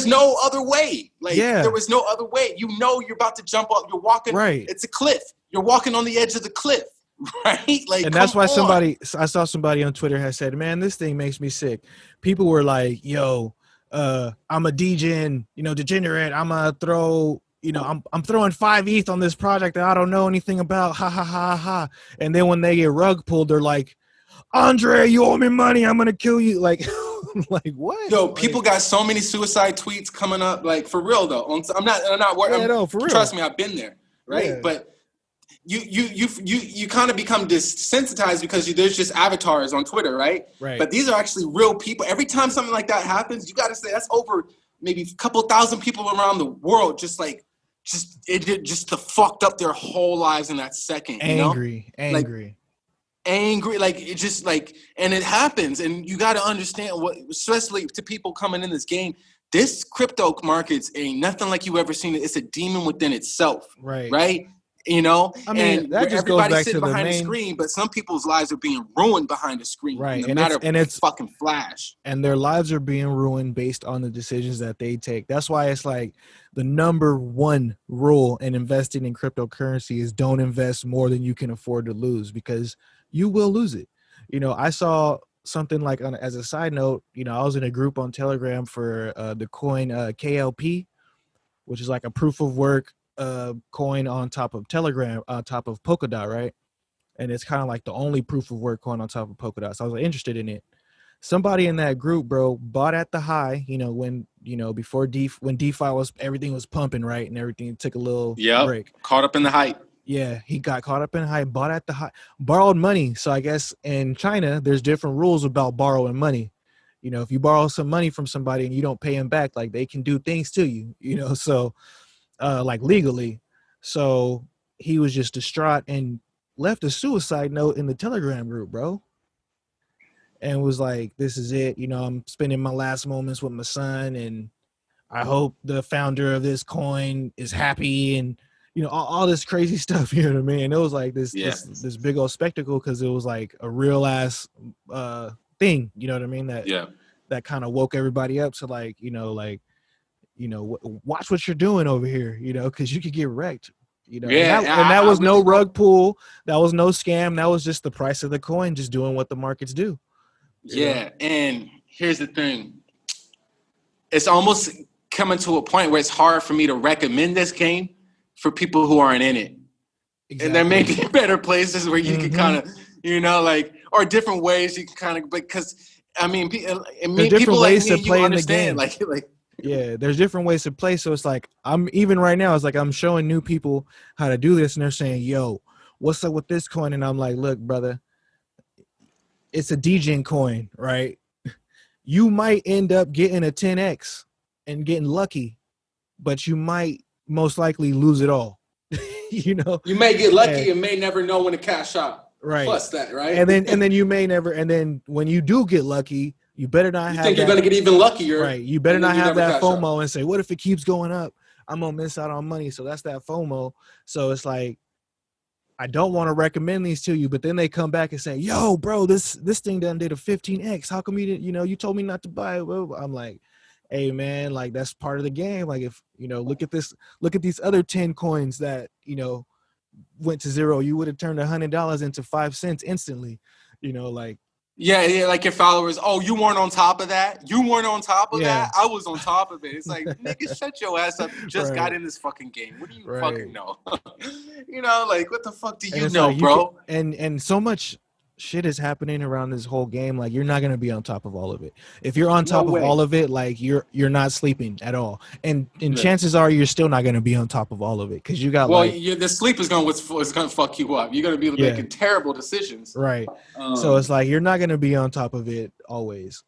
[SPEAKER 1] no other way. Like, there was no other way. You're about to jump up. You're walking. Right. It's a cliff. You're walking on the edge of the cliff. Right, like,
[SPEAKER 2] and that's why I saw somebody on Twitter has said, man, this thing makes me sick. People were like, yo, I'm a degen, degenerate. I'm gonna throw, I'm throwing 5 ETH on this project that I don't know anything about. Ha ha ha ha. And then when they get rug pulled, they're like, Andre, you owe me money. I'm gonna kill you. Like, like, what?
[SPEAKER 1] Yo, people got so many suicide tweets coming up. Like, for real though. I'm not worried.
[SPEAKER 2] No, for real.
[SPEAKER 1] Trust me, I've been there. Right, yeah. But you kind of become desensitized because there's just avatars on Twitter, right?
[SPEAKER 2] Right.
[SPEAKER 1] But these are actually real people. Every time something like that happens, you got to say that's over maybe a couple thousand people around the world just like just fucked up their whole lives in that second.
[SPEAKER 2] Angry.
[SPEAKER 1] Like it just like, and it happens, and you got to understand what, especially to people coming in this game, this crypto markets ain't nothing like you ever seen. It's a demon within itself, right? I mean, and that just goes back to behind the screen, but some people's lives are being ruined behind the screen,
[SPEAKER 2] right?
[SPEAKER 1] In it's fucking flash,
[SPEAKER 2] and their lives are being ruined based on the decisions that they take. That's why it's like the number one rule in investing in cryptocurrency is don't invest more than you can afford to lose, because you will lose it. I saw something like, as a side note, I was in a group on Telegram for the coin KLP, which is like a proof of work coin on top of Telegram, on top of Polkadot, right? And it's kind of like the only proof of work coin on top of Polkadot. So I was interested in it. Somebody in that group, bro, bought at the high, when before when DeFi was, everything was pumping, right? And everything took a little break.
[SPEAKER 1] Caught up in the hype.
[SPEAKER 2] Yeah, he got caught up in high, bought at the high, borrowed money. So I guess in China, there's different rules about borrowing money. If you borrow some money from somebody and you don't pay them back, like they can do things to you, so like legally. So he was just distraught and left a suicide note in the Telegram group, bro. And was like, this is it. I'm spending my last moments with my son, and I hope the founder of this coin is happy, and all this crazy stuff, you know what I mean? And it was like this big old spectacle, because it was like a real ass thing, you know what I mean? That kind of woke everybody up to like, watch what you're doing over here, because you could get wrecked, and that was no rug pull, that was no scam, that was just the price of the coin, just doing what the markets do.
[SPEAKER 1] Yeah, and here's the thing. It's almost coming to a point where it's hard for me to recommend this game for people who aren't in it. Exactly. And there may be better places where you can kind of, or different ways you can kind of, because, I mean, people ways like me, to play in the game.
[SPEAKER 2] Yeah, there's different ways to play. So it's like, even right now, it's like I'm showing new people how to do this, and they're saying, yo, what's up with this coin? And I'm like, look, brother, it's a degen coin, right? You might end up getting a 10x and getting lucky, but you might most likely lose it all. You
[SPEAKER 1] may get lucky and may never know when to cash out.
[SPEAKER 2] Right.
[SPEAKER 1] Plus that, right?
[SPEAKER 2] And then you may never, and then when you do get lucky, you better not have.
[SPEAKER 1] Think you're gonna get even luckier,
[SPEAKER 2] right? You better not have that FOMO and say, "What if it keeps going up? I'm gonna miss out on money." So that's that FOMO. So it's like, I don't want to recommend these to you, but then they come back and say, "Yo, bro, this thing done did a 15x. How come you didn't? You told me not to buy it." I'm like, hey man, like that's part of the game. Like if look at these other 10 coins that went to zero, you would have turned $100 into 5 cents instantly. Like
[SPEAKER 1] yeah, like your followers. Oh, you weren't on top of that. You weren't on top of that. I was on top of it. It's like, nigga, shut your ass up. You just got in this fucking game. What do you fucking know? Like what the fuck do you know, like bro?
[SPEAKER 2] And so much shit is happening around this whole game. Like you're not gonna be on top of all of it. If you're on top of all of it, like you're not sleeping at all. And chances are you're still not gonna be on top of all of it, because you got
[SPEAKER 1] the sleep is gonna fuck you up. You're gonna be making terrible decisions.
[SPEAKER 2] Right. So it's like you're not gonna be on top of it always.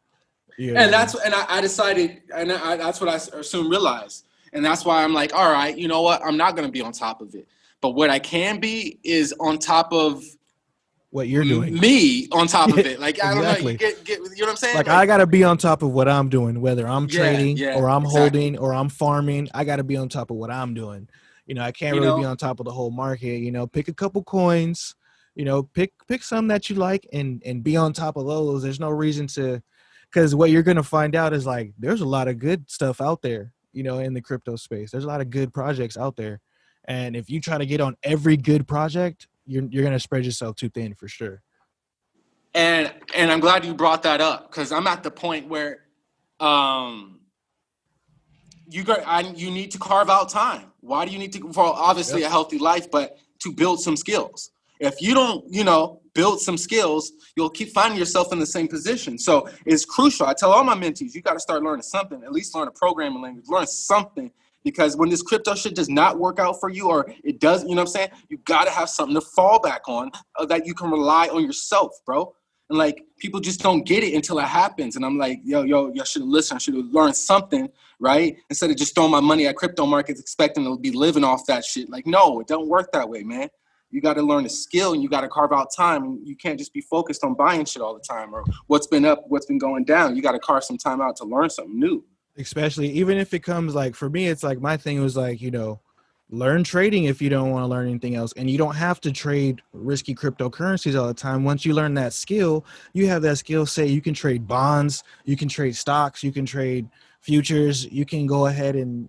[SPEAKER 1] And I decided, and that's what I soon realized. And that's why I'm like, all right, you know what? I'm not gonna be on top of it. But what I can be is on top of
[SPEAKER 2] what you're doing,
[SPEAKER 1] me on top of it. Like,
[SPEAKER 2] exactly.
[SPEAKER 1] I don't know, you get what I'm saying?
[SPEAKER 2] Like I got to be on top of what I'm doing, whether I'm trading or I'm holding or I'm farming. I got to be on top of what I'm doing. I can't really be on top of the whole market. Pick a couple coins, pick some that you like and be on top of those. There's no reason to, because what you're going to find out is like, there's a lot of good stuff out there, in the crypto space. There's a lot of good projects out there. And if you try to get on every good project, you're gonna spread yourself too thin for sure.
[SPEAKER 1] And I'm glad you brought that up, because I'm at the point where you need to carve out time. Why do you need to, for obviously a healthy life, but to build some skills? If you don't, build some skills, you'll keep finding yourself in the same position. So it's crucial. I tell all my mentees, you got to start learning something, at least learn a programming language, learn something. Because when this crypto shit does not work out for you, or it does, you know what I'm saying? You got to have something to fall back on, that you can rely on yourself, bro. And like, people just don't get it until it happens. And I'm like, y'all should have listened. I should have learned something, right? Instead of just throwing my money at crypto markets, expecting to be living off that shit. Like, no, it don't work that way, man. You got to learn a skill and you got to carve out time. And you can't just be focused on buying shit all the time or what's been up, what's been going down. You got to carve some time out to learn something new.
[SPEAKER 2] Especially even if it comes like, for me, it's like my thing was like, learn trading if you don't want to learn anything else. And you don't have to trade risky cryptocurrencies all the time. Once you learn that skill, you have that skill set. You can trade bonds, you can trade stocks, you can trade futures. You can go ahead and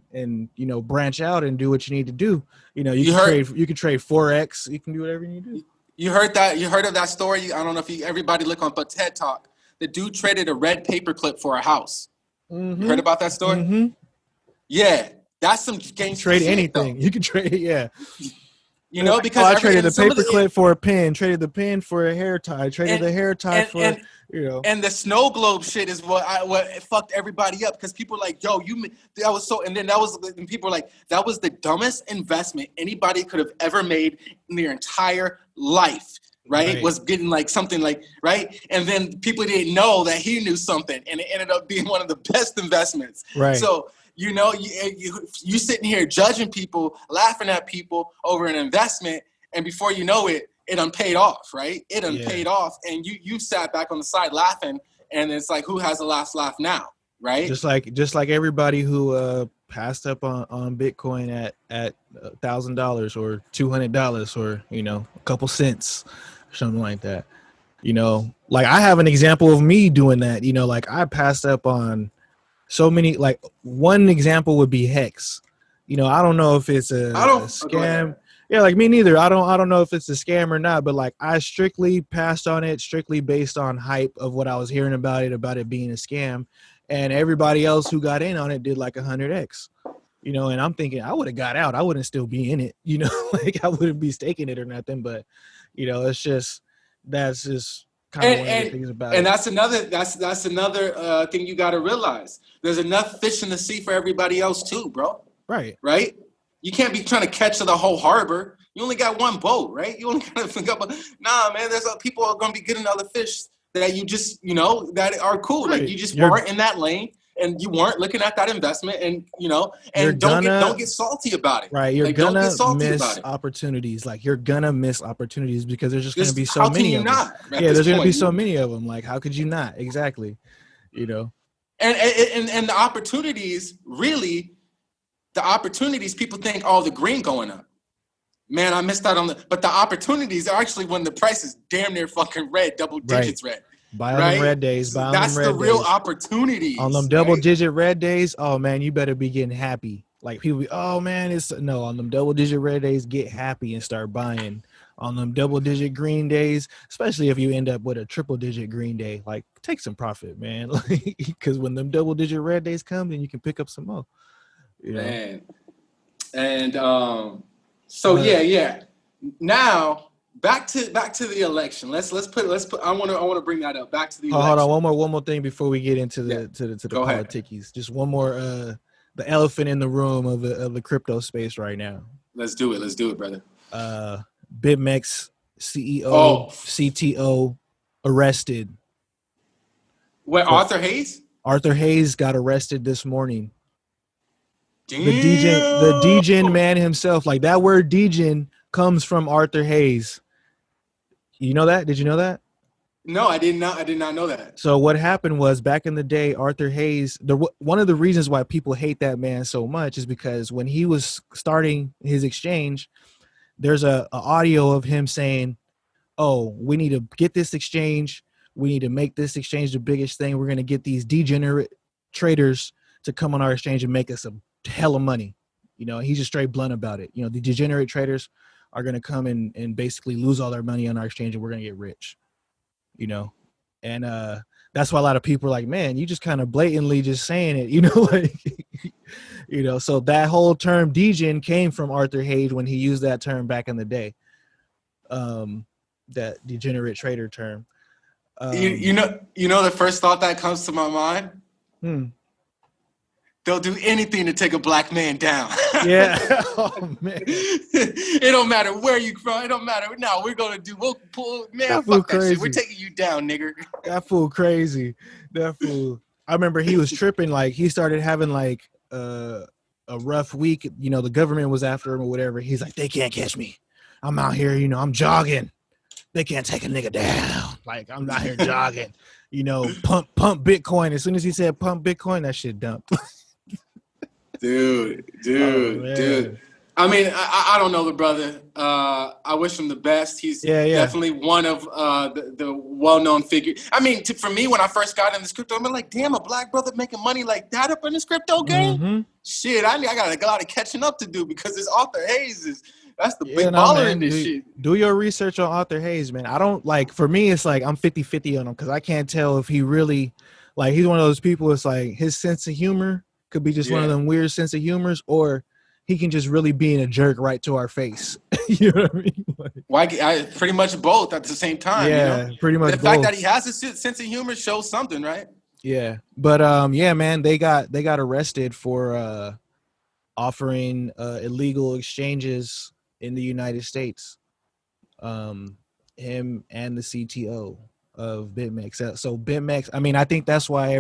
[SPEAKER 2] branch out and do what you need to do. You can trade Forex. You can do whatever you need to do.
[SPEAKER 1] You heard that? You heard of that story? I don't know if everybody look on but TED Talk. The dude traded a red paperclip for a house.
[SPEAKER 2] Mm-hmm.
[SPEAKER 1] You heard about that story?
[SPEAKER 2] Mm-hmm.
[SPEAKER 1] Yeah. That's some gangster
[SPEAKER 2] trade
[SPEAKER 1] shit,
[SPEAKER 2] anything.
[SPEAKER 1] Though.
[SPEAKER 2] You can trade, yeah.
[SPEAKER 1] Because
[SPEAKER 2] I traded the paperclip for a pin, traded the pin for a hair tie, traded the hair tie for.
[SPEAKER 1] And the snow globe shit is what fucked everybody up, because people were like, yo, and people were like, that was the dumbest investment anybody could have ever made in their entire life. Right? Was getting like something like, right? And then people didn't know that he knew something, and it ended up being one of the best investments.
[SPEAKER 2] Right.
[SPEAKER 1] So, you sitting here judging people, laughing at people over an investment, and before you know it, it done paid off, right? It done paid off, and you sat back on the side laughing, and it's like, who has the last laugh now, right?
[SPEAKER 2] Just like everybody who passed up on Bitcoin at $1,000 or $200 or a couple cents, something like that. Like I have an example of me doing that. Like I passed up on so many. Like one example would be Hex. I don't know if it's a scam. Yeah, like me neither. I don't know if it's a scam or not, but like I strictly passed on it strictly based on hype of what I was hearing about it being a scam, and everybody else who got in on it did like 100x. And I'm thinking I would have got out. I wouldn't still be in it. Like I wouldn't be staking it or nothing. But it's just that's just kind of one of the things about it.
[SPEAKER 1] And that's another thing you got to realize. There's enough fish in the sea for everybody else too, bro.
[SPEAKER 2] Right.
[SPEAKER 1] Right. You can't be trying to catch the whole harbor. You only got one boat, right? You only got to think about. Nah, man. There's people are going to be getting other fish that you just that are cool. Right. Like you just weren't in that lane. And you weren't looking at that investment, and don't get salty about it.
[SPEAKER 2] Right, you're gonna miss opportunities. Like you're gonna miss opportunities because there's just gonna be so many of them. Yeah, there's gonna be so many of them. Like how could you not? Exactly, And
[SPEAKER 1] the opportunities, really, people think, oh, the green going up. Man, I missed out on but the opportunities are actually when the price is damn near fucking red, double digits red.
[SPEAKER 2] Buy on them red days. Buy on them red days.
[SPEAKER 1] That's the real opportunities.
[SPEAKER 2] On them double-digit red days, oh, man, you better be getting happy. Like, people be, oh, man, on them double-digit red days, get happy and start buying. On them double-digit green days, especially if you end up with a triple-digit green day, like, take some profit, man. Because when them double-digit red days come, then you can pick up some more.
[SPEAKER 1] Man. And yeah. Now... Back to the election. Let's put. I want to bring that up. Back to the election.
[SPEAKER 2] Hold on. One more thing before we get into the politickies. Just one more. The elephant in the room of the crypto space right now.
[SPEAKER 1] Let's do it, brother.
[SPEAKER 2] BitMEX CEO, CTO arrested.
[SPEAKER 1] What? Arthur Hayes?
[SPEAKER 2] Arthur Hayes got arrested this morning.
[SPEAKER 1] Damn.
[SPEAKER 2] The degen man himself. Like that word degen comes from Arthur Hayes. You know that? Did you know that?
[SPEAKER 1] No, I did not know that.
[SPEAKER 2] So what happened was back in the day, Arthur Hayes, one of the reasons why people hate that man so much is because when he was starting his exchange, there's a audio of him saying, oh, we need to get this exchange. We need to make this exchange the biggest thing. We're going to get these degenerate traders to come on our exchange and make us a hell of money. He's just straight blunt about it. The degenerate traders are going to come and basically lose all their money on our exchange and we're going to get rich, and that's why a lot of people are like, man, you just kind of blatantly just saying it, so that whole term degen came from Arthur Hayes when he used that term back in the day, that degenerate trader term.
[SPEAKER 1] The first thought that comes to my mind, they'll do anything to take a black man down.
[SPEAKER 2] Yeah. Oh man.
[SPEAKER 1] It don't matter where you from. It don't matter. No, we'll pull, man,
[SPEAKER 2] that fool
[SPEAKER 1] fuck that
[SPEAKER 2] crazy.
[SPEAKER 1] shit. We're taking you down, nigger.
[SPEAKER 2] That fool crazy. That fool. I remember he was tripping, like he started having like a rough week. You know, the government was after him or whatever. He's like, they can't catch me. I'm out here, you know, I'm jogging. They can't take a nigga down. Like, I'm out here jogging. You know, pump Bitcoin. As soon as he said pump Bitcoin, that shit dumped.
[SPEAKER 1] Dude. I mean, I don't know the brother. I wish him the best. He's definitely one of the well-known figures. I mean, for me, when I first got in this crypto, I'm like, damn, a black brother making money like that up in this crypto game?
[SPEAKER 2] Mm-hmm.
[SPEAKER 1] Shit, I got a lot of catching up to do because this Arthur Hayes that's the big baller in this shit.
[SPEAKER 2] Do your research on Arthur Hayes, man. I don't like, for me, it's like I'm 50-50 on him because I can't tell if he really, like, he's one of those people, it's like his sense of humor could be just one of them weird sense of humors, or he can just really be in a jerk right to our face. You know what I mean? Like,
[SPEAKER 1] pretty much both at the same time.
[SPEAKER 2] Yeah,
[SPEAKER 1] you know?
[SPEAKER 2] pretty much
[SPEAKER 1] the
[SPEAKER 2] both.
[SPEAKER 1] fact that he has a sense of humor shows something, right?
[SPEAKER 2] Yeah, but yeah, man, they got arrested for offering illegal exchanges in the United States. Him and the CTO of BitMEX. So BitMEX, I mean, I think that's why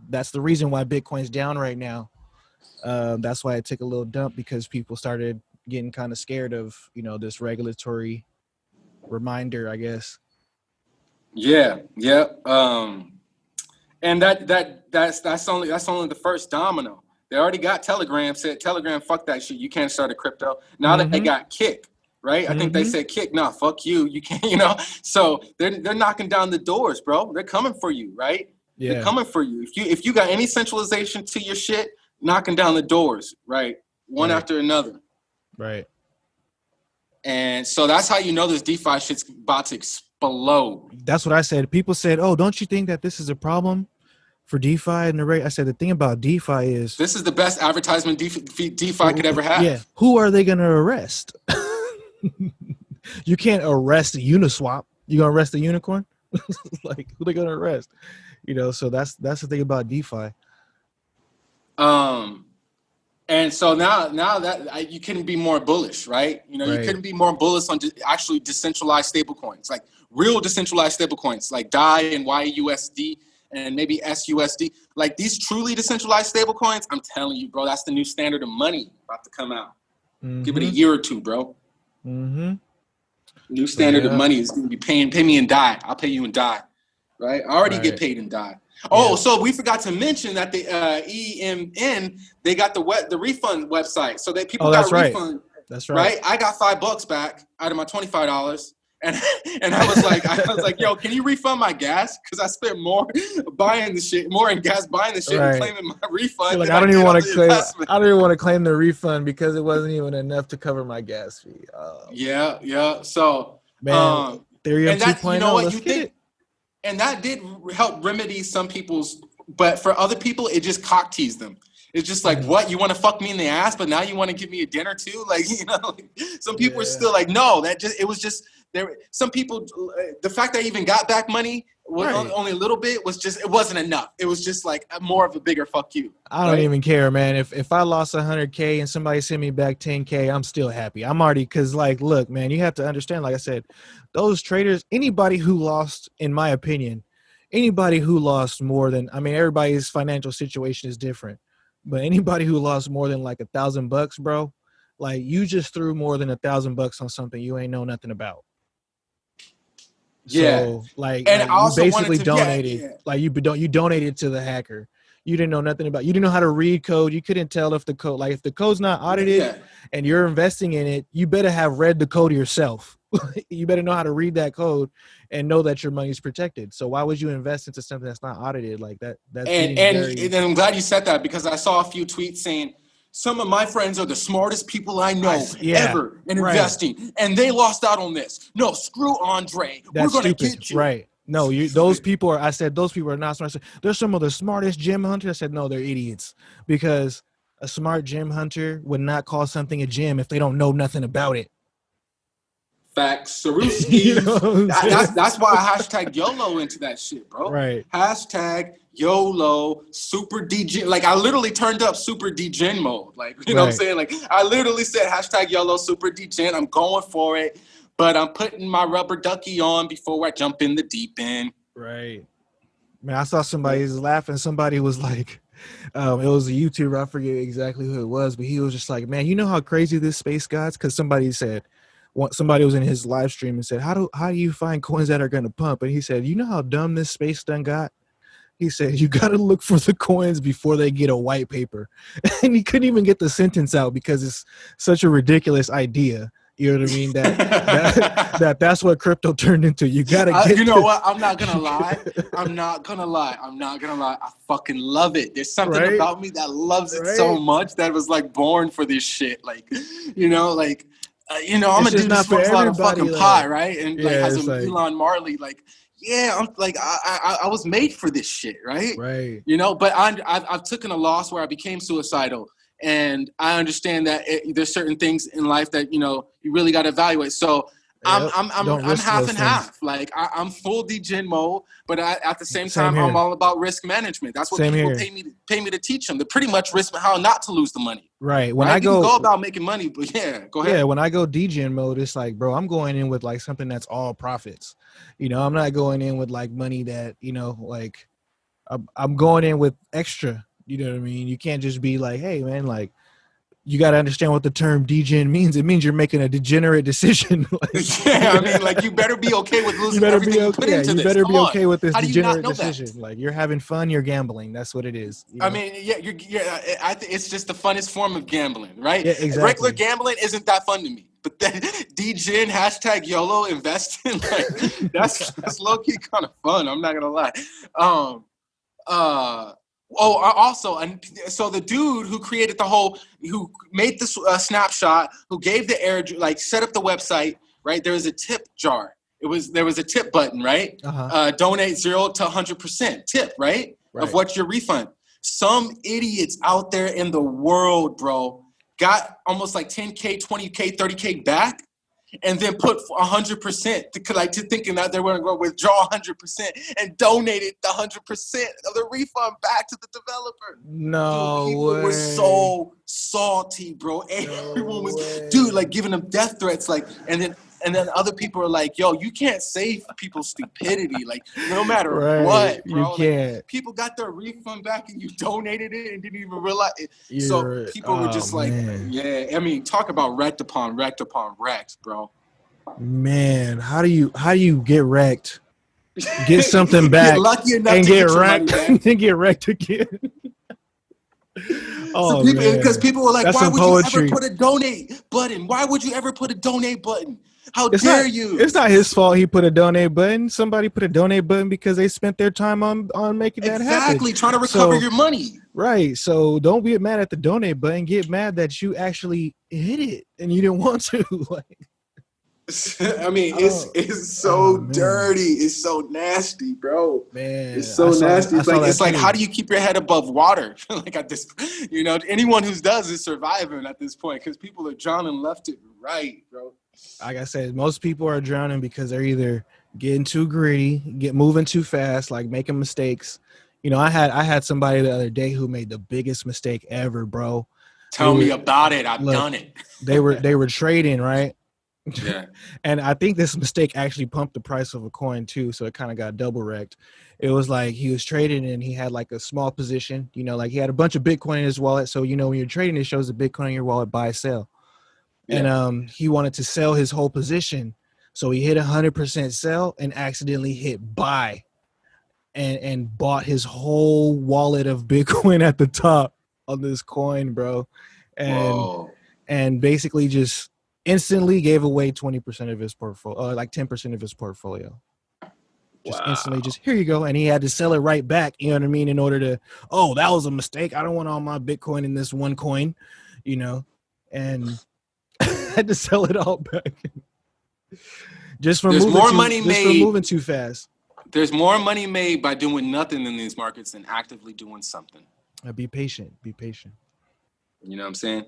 [SPEAKER 2] that's the reason why Bitcoin's down right now. That's why it took a little dump, because people started getting kind of scared of, you know, this regulatory reminder, I guess.
[SPEAKER 1] Yeah. And that's only the first domino. They already got Telegram, said Telegram, fuck that shit. You can't start a crypto. Now that they got Kick, right? I think they said Kick, nah, fuck you. You can't, you know? So they're knocking down the doors, bro. They're coming for you, right? Yeah. They're coming for you. If you got any centralization to your shit, knocking down the doors, right? One after another.
[SPEAKER 2] Right.
[SPEAKER 1] And so that's how you know this DeFi shit's about to explode.
[SPEAKER 2] That's what I said. People said, oh, don't you think that this is a problem for DeFi and the rate? I said, the thing about DeFi is
[SPEAKER 1] this is the best advertisement DeFi could ever have.
[SPEAKER 2] Yeah. Who are they going to arrest? You can't arrest a Uniswap. You going to arrest a unicorn? Like, who they going to arrest? You know, so that's the thing about DeFi.
[SPEAKER 1] And so now that you couldn't be more bullish, right? You know, you couldn't be more bullish on actually decentralized stablecoins, like real decentralized stablecoins, like DAI and YUSD and maybe SUSD. Like these truly decentralized stablecoins, I'm telling you, bro, that's the new standard of money about to come out. Give it a year or two, bro. New standard of money is going to be pay me in DAI. I'll pay you in DAI, right? I already get paid in DAI. Oh, so we forgot to mention that the EMN, they got the refund website, so that people got refund.
[SPEAKER 2] That's right.
[SPEAKER 1] I got $5 back out of my $25, and I was like, yo, can you refund my gas? Because I spent more buying the shit, more in gas buying the shit, and claiming my refund.
[SPEAKER 2] Like, I don't even want to claim. I don't even want to claim the refund because it wasn't even enough to cover my gas fee.
[SPEAKER 1] Yeah. So,
[SPEAKER 2] man, Ethereum 2.0.
[SPEAKER 1] You know what you think? And that did help remedy some people's, but for other people, it just cock teased them. It's just like, what? You want to fuck me in the ass, but now you want to give me a dinner too? Like, you know, some people are still like, no, it was just there. Some people, the fact that I even got back money, only a little bit, it wasn't enough. It was just like more of a bigger fuck you.
[SPEAKER 2] I don't even care, man. If I lost 100K and somebody sent me back 10K, I'm still happy. I'm already, because like, look, man, you have to understand, like I said, those traders, anybody who lost, in my opinion, anybody who lost more than, I mean, everybody's financial situation is different, but anybody who lost more than like $1,000, bro, like you just threw more than $1,000 on something you ain't know nothing about. So, like, and like also you basically donated, like you donated to the hacker. You didn't know nothing about, you didn't know how to read code. You couldn't tell if the code, like if the code's not audited and you're investing in it, you better have read the code yourself. You better know how to read that code and know that your money's protected. So why would you invest into something that's not audited like that?
[SPEAKER 1] And I'm glad you said that, because I saw a few tweets saying some of my friends are the smartest people I know ever in investing, and they lost out on this. No, screw Andre. We're going to get you.
[SPEAKER 2] Right. No, those people are, I said, those people are not smart. They're some of the smartest gem hunters. I said, no, they're idiots, because a smart gem hunter would not call something a gem if they don't know nothing about it.
[SPEAKER 1] Facts. Saruski. That's why I hashtag YOLO into that shit, bro.
[SPEAKER 2] Right.
[SPEAKER 1] Hashtag YOLO, super degen. Like I literally turned up super degen mode. Like, you know what I'm saying? Like I literally said hashtag YOLO super degen. I'm going for it, but I'm putting my rubber ducky on before I jump in the deep end.
[SPEAKER 2] Right. Man, I saw somebody was laughing. Somebody was like, it was a YouTuber. I forget exactly who it was, but he was just like, man, you know how crazy this space got? Because somebody said, somebody was in his live stream and said, how do you find coins that are going to pump? And he said, you know how dumb this space done got? He said, you got to look for the coins before they get a white paper. And he couldn't even get the sentence out because it's such a ridiculous idea. You know what I mean? That's what crypto turned into. You got to get
[SPEAKER 1] you know what? I'm not going to lie. I fucking love it. There's something about me that loves it so much that was like born for this shit. Like, you know, like, I'm a dude that smokes a lot of fucking pie, right? And like has an Elon Marley, like, yeah, I'm like, I was made for this shit, right?
[SPEAKER 2] Right.
[SPEAKER 1] You know, but I've taken a loss where I became suicidal, and I understand that there's certain things in life that you really got to evaluate. So I'm half and half. Like I'm full degen mode, but at the same time I'm all about risk management. That's what people pay me to teach them. They're pretty much risk how not to lose the money.
[SPEAKER 2] Right.
[SPEAKER 1] When I go about making money, but go ahead.
[SPEAKER 2] Yeah, when I go degen mode, it's like, bro, I'm going in with like something that's all profits. I'm not going in with like money that like I'm going in with extra. You know what I mean? You can't just be like, hey man, like you got to understand what the term degen means. It means you're making a degenerate decision.
[SPEAKER 1] Yeah, I mean, like you better be okay with losing everything you put into this.
[SPEAKER 2] You better be okay with this degenerate decision. Like you're having fun, you're gambling. That's what it is.
[SPEAKER 1] I mean, I think it's just the funnest form of gambling, right?
[SPEAKER 2] Yeah, exactly.
[SPEAKER 1] Regular gambling isn't that fun to me, but then degen hashtag YOLO investing, like that's low key kind of fun. I'm not gonna lie. Also, and so the dude who created who made this snapshot, who gave the set up the website, right? There was a tip jar. There was a tip button, right? Donate 0 to 100% tip, right? Of what's your refund. Some idiots out there in the world, bro, got almost like 10K, 20K, 30K back, and then put 100% to thinking that they were going to go withdraw 100% and donated the 100% of the refund back to the developer.
[SPEAKER 2] No
[SPEAKER 1] Dude, people were so salty, bro. Everyone was, like giving them death threats, like, and then other people are like, yo, you can't save people's stupidity, like no matter what, bro.
[SPEAKER 2] You can't.
[SPEAKER 1] Like, people got their refund back and you donated it and didn't even realize it. So people were just like, yeah, I mean, talk about wrecked upon wrecked, bro.
[SPEAKER 2] Man, how do you get wrecked? Get something back,
[SPEAKER 1] get lucky enough
[SPEAKER 2] and
[SPEAKER 1] to
[SPEAKER 2] get wrecked, and get wrecked again.
[SPEAKER 1] Because people were like, why would you ever put a donate button? Why would you ever put a donate button? How dare you?
[SPEAKER 2] It's not his fault he put a donate button. Somebody put a donate button because they spent their time on making that happen.
[SPEAKER 1] Exactly, trying to recover your money.
[SPEAKER 2] Right. So don't get mad at the donate button. Get mad that you actually hit it and you didn't want to.
[SPEAKER 1] I mean, it's so dirty. It's so nasty, bro.
[SPEAKER 2] Man,
[SPEAKER 1] it's so nasty. It's like, how do you keep your head above water? Like at this, anyone who does is surviving at this point because people are drowning left and right, bro.
[SPEAKER 2] Like I said, most people are drowning because they're either getting too greedy, moving too fast, like making mistakes. I had somebody the other day who made the biggest mistake ever, bro.
[SPEAKER 3] Tell me about it. I've done it.
[SPEAKER 2] They were trading, right?
[SPEAKER 3] Yeah.
[SPEAKER 2] And I think this mistake actually pumped the price of a coin too, so it kind of got double wrecked. It was like he was trading and he had like a small position, like he had a bunch of Bitcoin in his wallet. So when you're trading, it shows the Bitcoin in your wallet, buy, sell. Yeah. And he wanted to sell his whole position, so he hit 100% sell and accidentally hit buy, and bought his whole wallet of Bitcoin at the top on this coin, bro, and basically just instantly gave away 20% of his portfolio, like 10% of his portfolio. Just instantly, just here you go, and he had to sell it right back. You know what I mean? In order to, that was a mistake. I don't want all my Bitcoin in this one coin, and had to sell it all back. Just from moving too fast.
[SPEAKER 3] There's more money made by doing nothing in these markets than actively doing something.
[SPEAKER 2] Be patient. Be patient.
[SPEAKER 3] You know what I'm saying?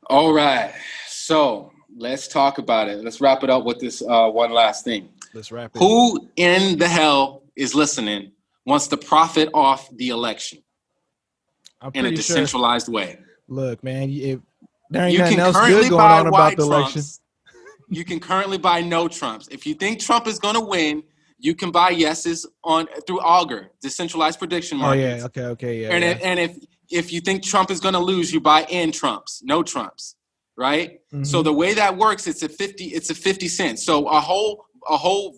[SPEAKER 3] All right. So let's talk about it. Let's wrap it up with this one last thing.
[SPEAKER 2] Let's wrap it.
[SPEAKER 3] Who in the hell is listening wants to profit off the election in a decentralized way.
[SPEAKER 2] Look, man, there ain't
[SPEAKER 3] You
[SPEAKER 2] nothing
[SPEAKER 3] can
[SPEAKER 2] else
[SPEAKER 3] currently
[SPEAKER 2] good going
[SPEAKER 3] buy
[SPEAKER 2] on
[SPEAKER 3] Y
[SPEAKER 2] about the election.
[SPEAKER 3] Trumps. You can currently buy no Trumps. If you think Trump is going to win, you can buy yeses through Augur, decentralized prediction markets.
[SPEAKER 2] Oh yeah, okay, yeah.
[SPEAKER 3] And if you think Trump is going to lose, you buy in Trumps, no Trumps, right?
[SPEAKER 2] Mm-hmm.
[SPEAKER 3] So the way that works, it's a 50 cents. So a whole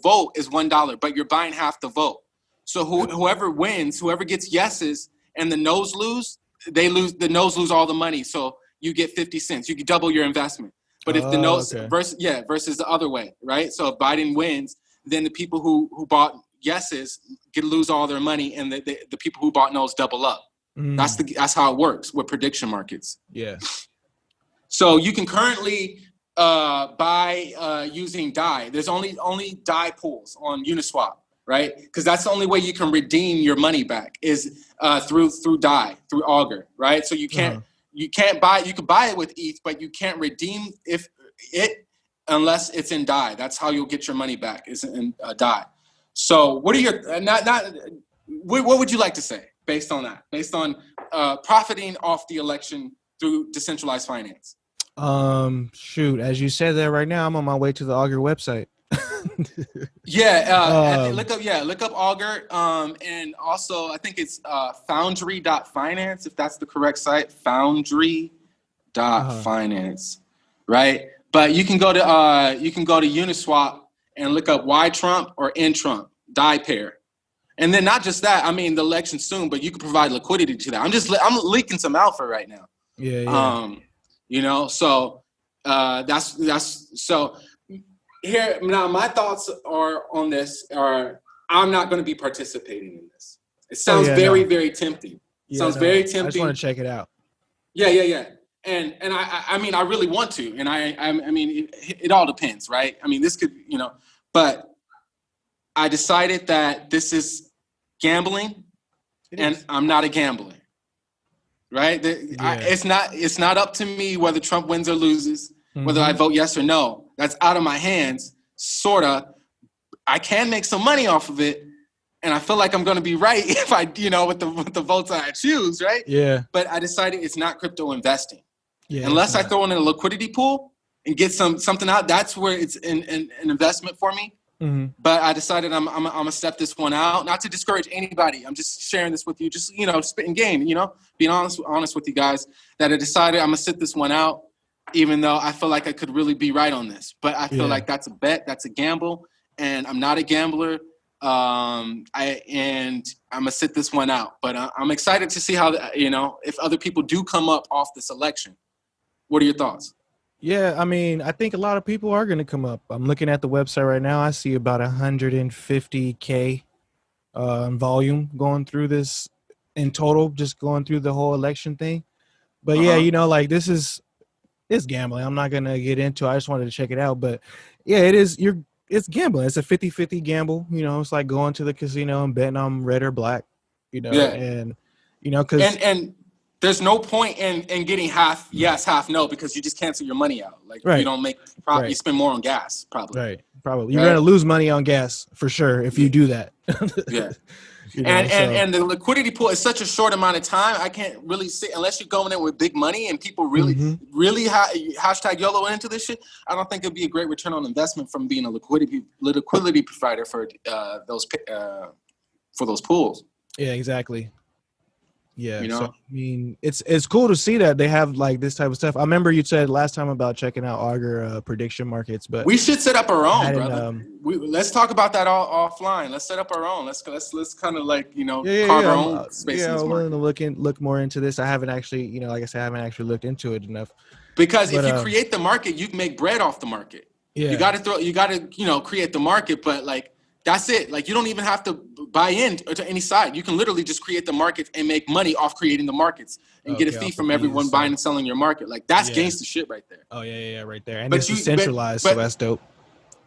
[SPEAKER 3] vote is $1, but you're buying half the vote. So whoever wins, whoever gets yeses, and the no's lose, they lose. The no's lose all the money. So you get 50 cents. You can double your investment. But if the no's versus the other way, right? So if Biden wins, then the people who bought yeses lose all their money, and the people who bought no's double up. That's how it works with prediction markets.
[SPEAKER 2] Yeah.
[SPEAKER 3] So you can currently buy using DAI. There's only DAI pools on Uniswap, right? Because that's the only way you can redeem your money back is through DAI, through Augur, right? So you can't. You can't buy. You can buy it with ETH, but you can't redeem unless it's in DAI. That's how you'll get your money back. Is in DAI. So, what are your what would you like to say based on that? Based on profiting off the election through decentralized finance?
[SPEAKER 2] Shoot, as you said that right now, I'm on my way to the Augur website.
[SPEAKER 3] Look up Augur, and also I think it's foundry.finance, if that's the correct site, foundry.finance, right? But you can go to Uniswap and look up Y Trump or N Trump DAI pair, and then not just that. I mean, the election's soon, but you can provide liquidity to that. I'm leaking some alpha right now.
[SPEAKER 2] Yeah.
[SPEAKER 3] So that's so. Here now, my thoughts on this are I'm not going to be participating in this. It sounds very tempting. Very tempting.
[SPEAKER 2] I just want to check it out.
[SPEAKER 3] Yeah. And I mean I really want to, and I mean it all depends, right? I mean this could but I decided that this is gambling, and I'm not a gambler, right? It's not up to me whether Trump wins or loses. Whether I vote yes or no, that's out of my hands, sorta. I can make some money off of it, and I feel like I'm going to be right if I, with the votes I choose, right?
[SPEAKER 2] Yeah.
[SPEAKER 3] But I decided it's not crypto investing.
[SPEAKER 2] Yeah.
[SPEAKER 3] Unless I throw in a liquidity pool and get something out, that's where it's an investment for me.
[SPEAKER 2] Mm-hmm.
[SPEAKER 3] But I decided I'm gonna step this one out, not to discourage anybody. I'm just sharing this with you, just spitting game, being honest with you guys. That I decided I'm gonna sit this one out. Even though I feel like I could really be right on this, but I feel like that's a bet, that's a gamble, and I'm not a gambler. I'm gonna sit this one out, but I'm excited to see how if other people do come up off this election. What are your thoughts?
[SPEAKER 2] Yeah, I mean, I think a lot of people are going to come up. I'm looking at the website right now. I see about 150K volume going through this in total, just going through the whole election thing. But it's gambling. I'm not going to get into it. I just wanted to check it out. But yeah, it's gambling. It's a 50-50 gamble. It's like going to the casino and betting on red or black, and
[SPEAKER 3] there's no point in getting half yes, half no, because you just cancel your money out. Like you don't make profit. You spend more on gas, probably.
[SPEAKER 2] Right. Probably. You're going to lose money on gas for sure if you do that.
[SPEAKER 3] Yeah. And the liquidity pool is such a short amount of time. I can't really see, unless you're going in with big money and people really hashtag YOLO into this shit. I don't think it'd be a great return on investment from being a liquidity provider for those pools.
[SPEAKER 2] Yeah, exactly. Yeah, so, I mean, it's cool to see that they have like this type of stuff. I remember you said last time about checking out Augur prediction markets, but
[SPEAKER 3] we should set up our own, brother. Let's talk about that all offline. Let's set up our own. Let's kind of like carve our own space.
[SPEAKER 2] Yeah, I'm willing to look more into this. I haven't actually, like I said, I haven't actually looked into it enough.
[SPEAKER 3] Because if you create the market, you can make bread off the market. Yeah, you got to create the market, but like. That's it. Like, you don't even have to buy in to any side. You can literally just create the markets and make money off creating the markets and get a fee from everyone buying and selling your market. Like, that's gangsta shit right there.
[SPEAKER 2] Oh, yeah, right there. And it's decentralized, so that's dope.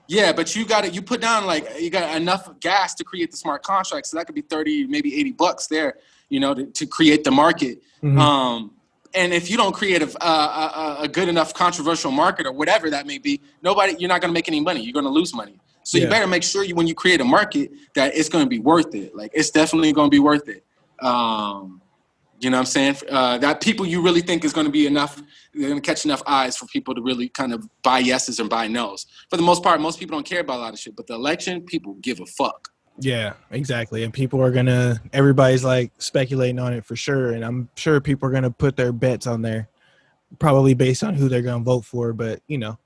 [SPEAKER 3] Yeah, but you put down, you got enough gas to create the smart contract. So that could be 30, maybe $80 there, to create the market. Mm-hmm. And if you don't create a good enough controversial market or whatever that may be, you're not going to make any money. You're going to lose money. So you better make sure when you create a market that it's going to be worth it. Like, it's definitely going to be worth it. You know what I'm saying? That people you really think is going to be enough, they're going to catch enough eyes for people to really kind of buy yeses and buy nos. For the most part, most people don't care about a lot of shit, but the election, people give a fuck.
[SPEAKER 2] Yeah, exactly. And people are everybody's like speculating on it for sure. And I'm sure people are going to put their bets on there, probably based on who they're going to vote for. But, you know.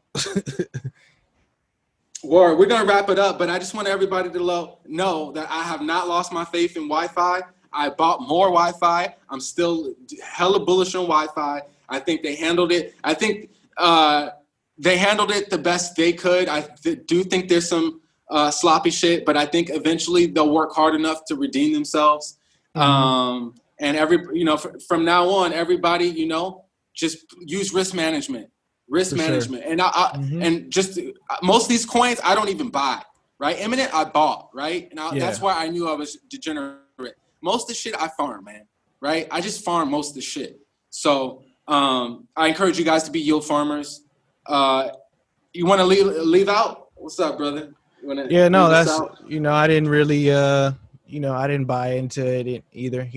[SPEAKER 3] Well, we're going to wrap it up, but I just want everybody to know that I have not lost my faith in Wi-Fi. I bought more Wi-Fi. I'm still hella bullish on Wi-Fi. I think they handled it. I think they handled it the best they could. I do think there's some sloppy shit, but I think eventually they'll work hard enough to redeem themselves. And from now on, everybody, just use risk management. Management. And and just most of these coins I don't even buy, right? Imminent I bought, right? And that's why I knew I was degenerate. Most of the shit I farm, man, right? I just farm most of the shit. So I encourage you guys to be yield farmers. You want to leave out? What's up, brother?
[SPEAKER 2] Yeah, no, that's I didn't really I didn't buy into it either,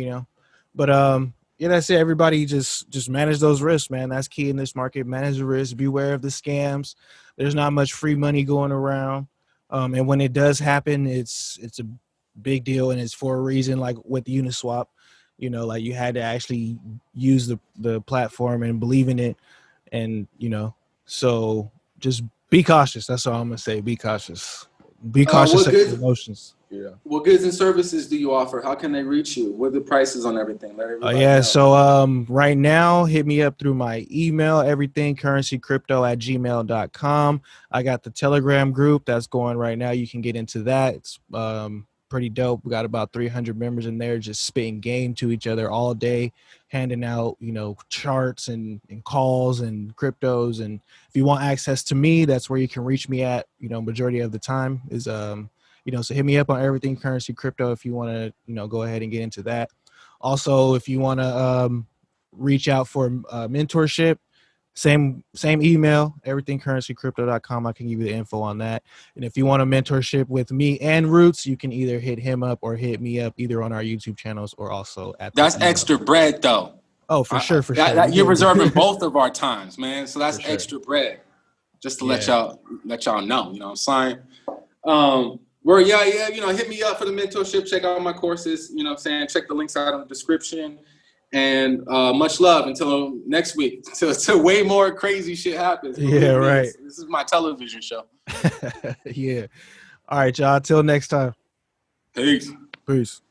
[SPEAKER 2] but that's it. Everybody just manage those risks, man. That's key in this market. Manage the risks. Beware of the scams. There's not much free money going around. And when it does happen, it's a big deal, and it's for a reason. Like with Uniswap, like you had to actually use the platform and believe in it. And, so just be cautious. That's all I'm going to say. Be cautious. Be cautious of your emotions. Yeah.
[SPEAKER 3] What goods and services do you offer? How can they reach you? What are the prices on everything? Let everybody
[SPEAKER 2] know.
[SPEAKER 3] So
[SPEAKER 2] right now, hit me up through my email, everythingcurrencycrypto@gmail.com. I got the Telegram group that's going right now. You can get into that. It's pretty dope. We got about 300 members in there just spitting game to each other all day, handing out, charts and calls and cryptos. And if you want access to me, that's where you can reach me at, majority of the time is, so hit me up on Everything Currency Crypto if you want to, go ahead and get into that. Also, if you want to reach out for mentorship, same email, everythingcurrencycrypto.com. I can give you the info on that. And if you want a mentorship with me and Rootz, you can either hit him up or hit me up either on our YouTube channels or also at
[SPEAKER 3] That's extra bread, though.
[SPEAKER 2] Oh, for sure.
[SPEAKER 3] You're reserving both of our times, man. So that's extra bread. Just to let y'all know, you know what I'm saying? Hit me up for the mentorship. Check out my courses, check the links out in the description. And much love until next week. Till way more crazy shit happens.
[SPEAKER 2] Yeah, right.
[SPEAKER 3] This is my television show.
[SPEAKER 2] Yeah. All right, y'all. Till next time.
[SPEAKER 3] Peace.
[SPEAKER 2] Peace.